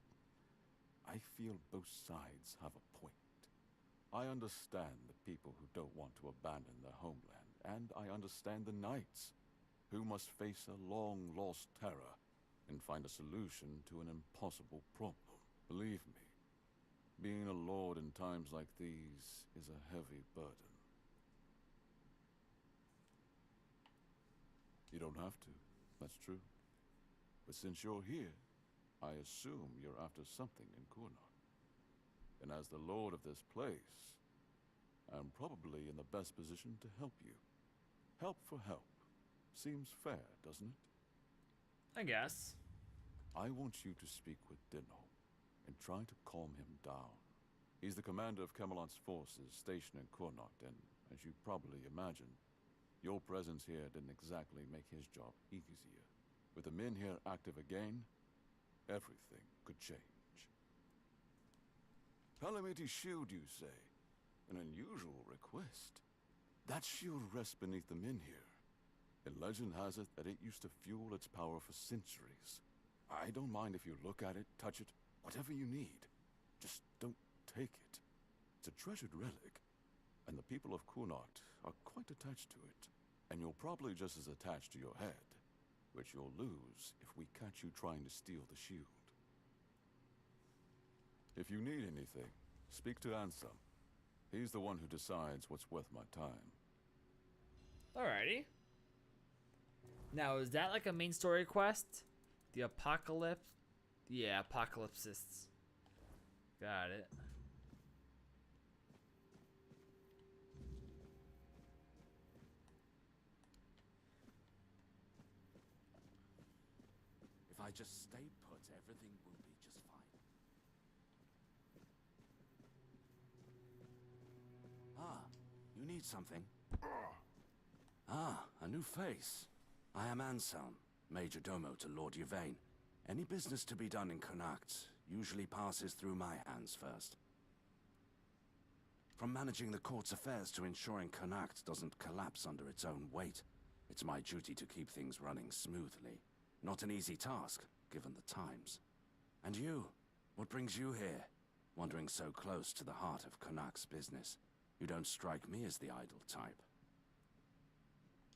I feel both sides have a point. I understand the people who don't want to abandon their homeland, and I understand the knights, who must face a long-lost terror and find a solution to an impossible problem. Believe me, being a lord in times like these is a heavy burden. You don't have to, that's true. But since you're here, I assume you're after something in Quornoct. And as the lord of this place, I'm probably in the best position to help you. Help for help. Seems fair, doesn't it? I guess. I want you to speak with Dinholm and try to calm him down. He's the commander of Camelot's forces stationed in Quornoct, and as you probably imagine, your presence here didn't exactly make his job easier. With the Menhir active again, everything could change. Calamity Shield, you say? An unusual request. That shield rests beneath the Menhir, and legend has it that it used to fuel its power for centuries. I don't mind if you look at it, touch it, whatever you need. Just don't take it. It's a treasured relic, and the people of Kunart are quite attached to it. And you're probably just as attached to your head, which you'll lose if we catch you trying to steal the shield. If you need anything, speak to Ansem. He's the one who decides what's worth my time. Alrighty. Now, is that like a main story quest? The Apocalypse? Yeah, Apocalypsists. Got it. If I just stay put, everything will be just fine. Ah, you need something? Ah, a new face. I am Anselm, Major Domo to Lord Yvain. Any business to be done in Connacht usually passes through my hands first. From managing the court's affairs to ensuring Connacht doesn't collapse under its own weight, it's my duty to keep things running smoothly. Not an easy task, given the times. And you? What brings you here? Wandering so close to the heart of Connacht's business. You don't strike me as the idle type.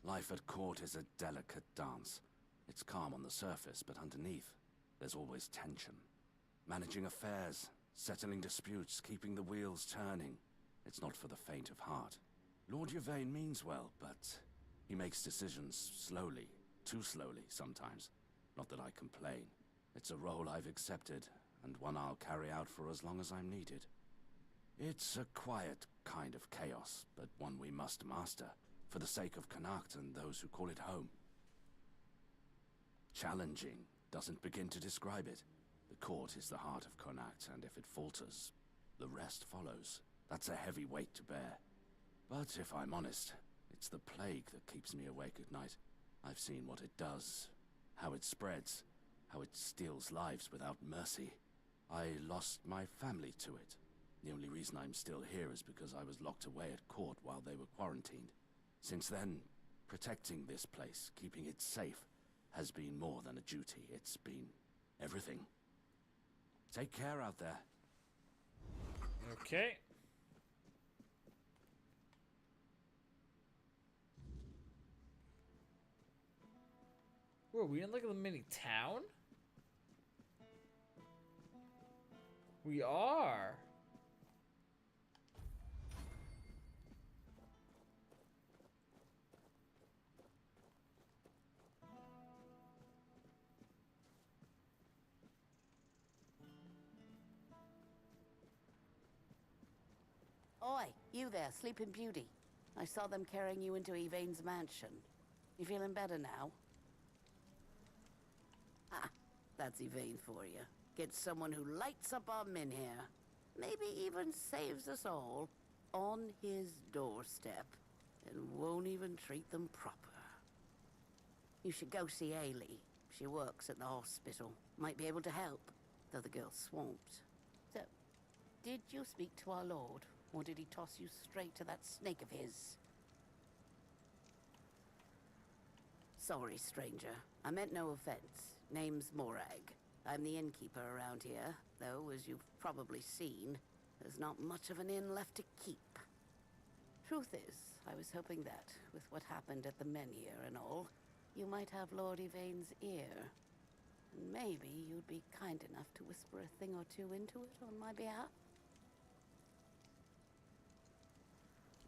Life at court is a delicate dance. It's calm on the surface, but underneath, there's always tension. Managing affairs, settling disputes, keeping the wheels turning. It's not for the faint of heart. Lord Yvain means well, but he makes decisions slowly. Too slowly, sometimes. Not that I complain. It's a role I've accepted, and one I'll carry out for as long as I'm needed. It's a quiet kind of chaos, but one we must master, for the sake of Connacht and those who call it home. Challenging doesn't begin to describe it. The court is the heart of Connacht, and if it falters, the rest follows. That's a heavy weight to bear. But if I'm honest, it's the plague that keeps me awake at night. I've seen what it does, how it spreads, how it steals lives without mercy. I lost my family to it. The only reason I'm still here is because I was locked away at court while they were quarantined. Since then, protecting this place, keeping it safe, has been more than a duty. It's been everything. Take care out there. Okay. Whoa, we in like a mini town? We are. Oi, you there, Sleeping Beauty. I saw them carrying you into Yvain's mansion. You feeling better now? Ah, that's Yvain for you. Get someone who lights up our men here. Maybe even saves us all on his doorstep. And won't even treat them proper. You should go see Ailey. She works at the hospital. Might be able to help, though the girl's swamped. So, did you speak to our lord? Or did he toss you straight to that snake of his? Sorry, stranger. I meant no offense. Name's Morag. I'm the innkeeper around here, though, as you've probably seen, there's not much of an inn left to keep. Truth is, I was hoping that, with what happened at the menhir and all, you might have Lord Yvain's ear. And maybe you'd be kind enough to whisper a thing or two into it on my behalf?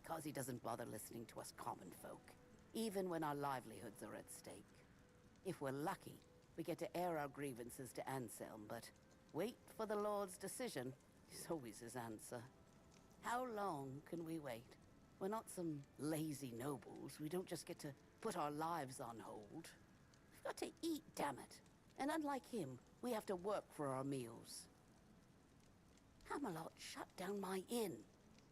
Because he doesn't bother listening to us common folk, even when our livelihoods are at stake. If we're lucky, we get to air our grievances to Anselm, but wait for the Lord's decision is always his answer. How long can we wait? We're not some lazy nobles. We don't just get to put our lives on hold. We've got to eat, damn it. And unlike him, we have to work for our meals. Camelot shut down my inn.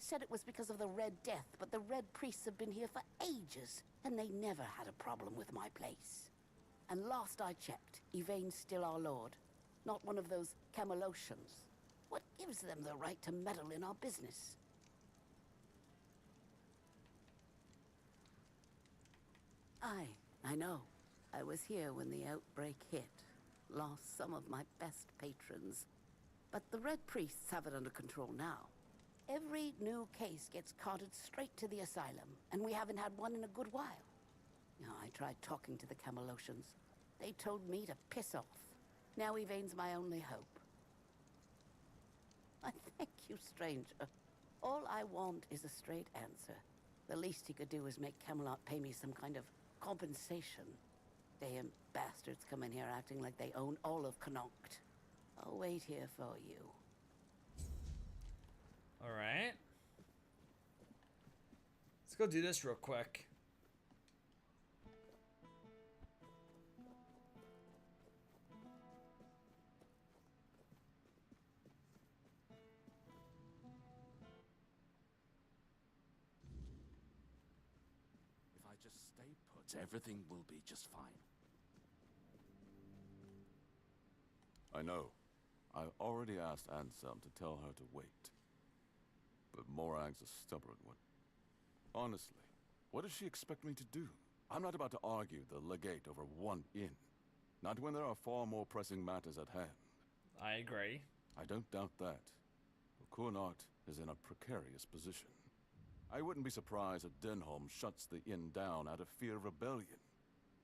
Said it was because of the Red Death, but the Red Priests have been here for ages, and they never had a problem with my place. And last I checked, Yvain's still our lord, not one of those Camelocians. What gives them the right to meddle in our business? I know. I was here when the outbreak hit. lost some of my best patrons. But the Red Priests have it under control now. Every new case gets carted straight to the asylum, and we haven't had one in a good while. Now, I tried talking to the Camelosians. They told me to piss off. Now Yvain's my only hope. I thank you, stranger. All I want is a straight answer. The least he could do is make Camelot pay me some kind of compensation. Damn bastards come in here acting like they own all of Connacht. I'll wait here for you. Alright. Let's go do this real quick. If I just stay put, everything will be just fine. I know. I already asked Anselm to tell her to wait. But Morag's a stubborn one. Honestly, what does she expect me to do? I'm not about to argue the legate over one inn. Not when there are far more pressing matters at hand. I agree. I don't doubt that. Connacht is in a precarious position. I wouldn't be surprised if Denholm shuts the inn down out of fear of rebellion.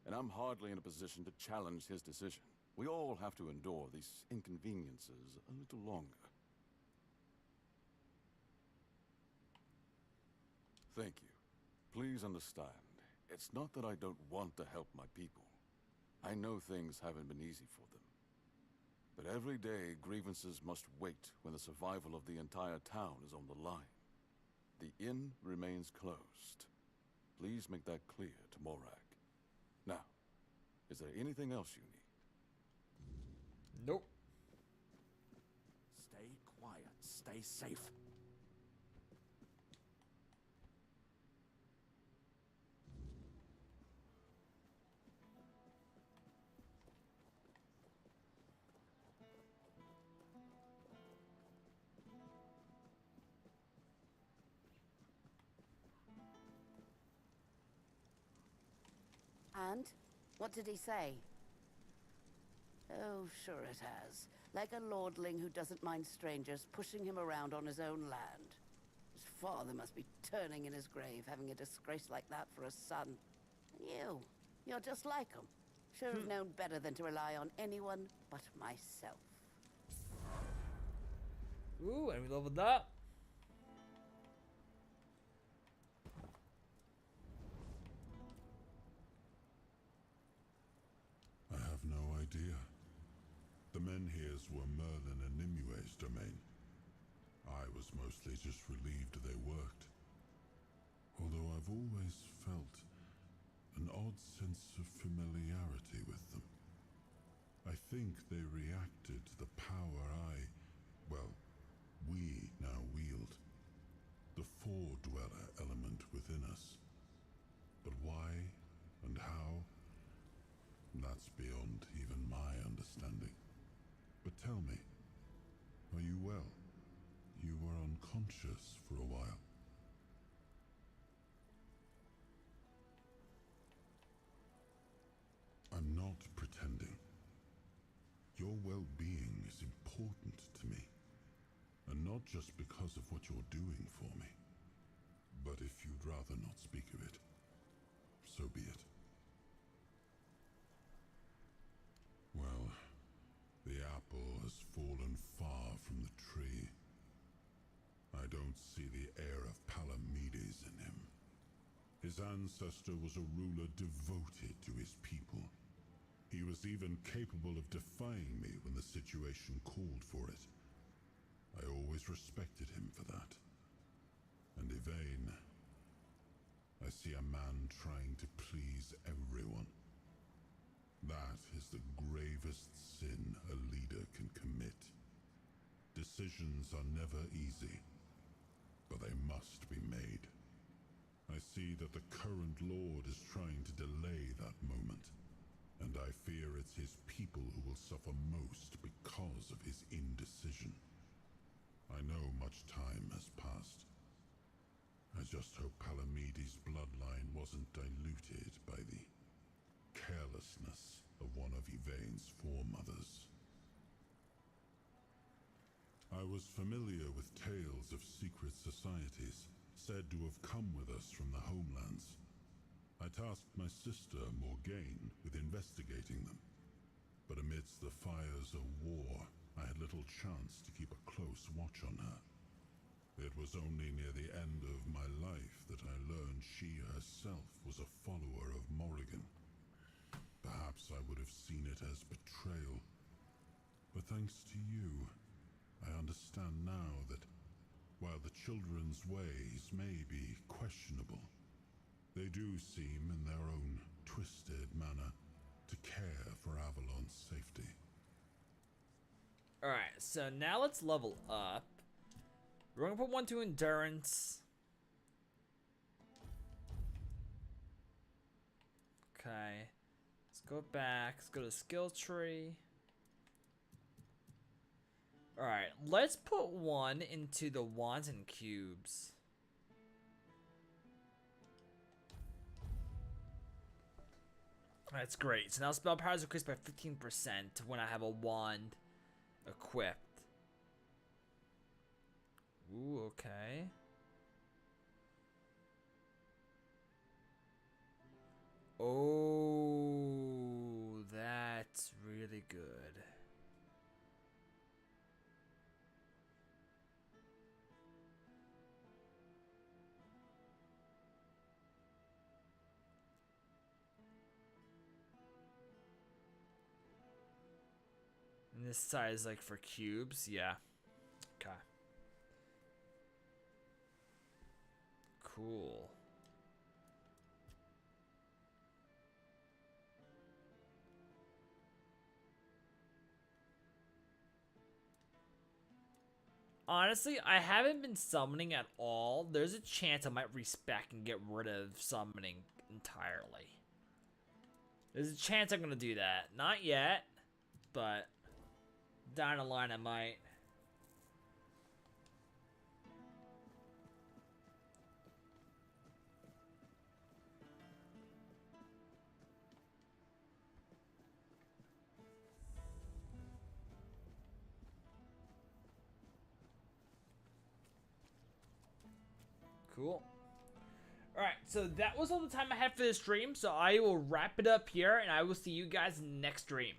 And I'm hardly in a position to challenge his decision. We all have to endure these inconveniences a little longer. Thank you. Please understand, it's not that I don't want to help my people. I know things haven't been easy for them. But every day, grievances must wait when the survival of the entire town is on the line. The inn remains closed. Please make that clear to Morag. Now, is there anything else you need? Nope. Stay quiet. Stay safe. And? What did he say? Oh, sure it has. Like a lordling who doesn't mind strangers pushing him around on his own land. His father must be turning in his grave, having a disgrace like that for a son. And you're just like him. Should have known better than to rely on anyone but myself. Ooh, and we leveled up. I have no idea. The Menhirs were Merlin and Nimue's domain. I was mostly just relieved they worked. Although I've always felt an odd sense of familiarity with them. I think they reacted to the power we now wield. The Four-Dweller element within us. But why and how? That's beyond even my understanding. But tell me, are you well? You were unconscious for a while. I'm not pretending. Your well-being is important to me. And not just because of what you're doing for me. But if you'd rather not speak of it, so be it. Well, the apple has fallen far from the tree. I don't see the heir of Palamedes in him. His ancestor was a ruler devoted to his people. He was even capable of defying me when the situation called for it. I always respected him for that. And Yvain, I see a man trying to please everyone. That is the gravest sin a leader can commit. Decisions are never easy, but they must be made. I see that the current lord is trying to delay that moment, and I fear it's his people who will suffer most because of his indecision. I know much time has passed. I just hope Palamedes' bloodline wasn't diluted by the carelessness of one of Yvain's foremothers. I was familiar with tales of secret societies said to have come with us from the homelands. I tasked my sister, Morgaine, with investigating them. But amidst the fires of war, I had little chance to keep a close watch on her. It was only near the end of my life that I learned she herself was a follower of Morrigan. Perhaps I would have seen it as betrayal. But thanks to you, I understand now that while the children's ways may be questionable, they do seem, in their own twisted manner, to care for Avalon's safety. Alright, so now let's level up. We're gonna put 1 to endurance. Okay. Let's go back. Let's go to skill tree. Alright, let's put 1 into the wands and cubes. That's great. So now spell power is increased by 15% when I have a wand equipped. Ooh, okay. Oh, that's really good. And this size, like for cubes, yeah. Okay. Cool. Honestly, I haven't been summoning at all. There's a chance I might respec and get rid of summoning entirely. There's a chance I'm gonna do that. Not yet, but down the line I might. Cool. Alright, so that was all the time I had for this stream, so I will wrap it up here, and I will see you guys in the next stream.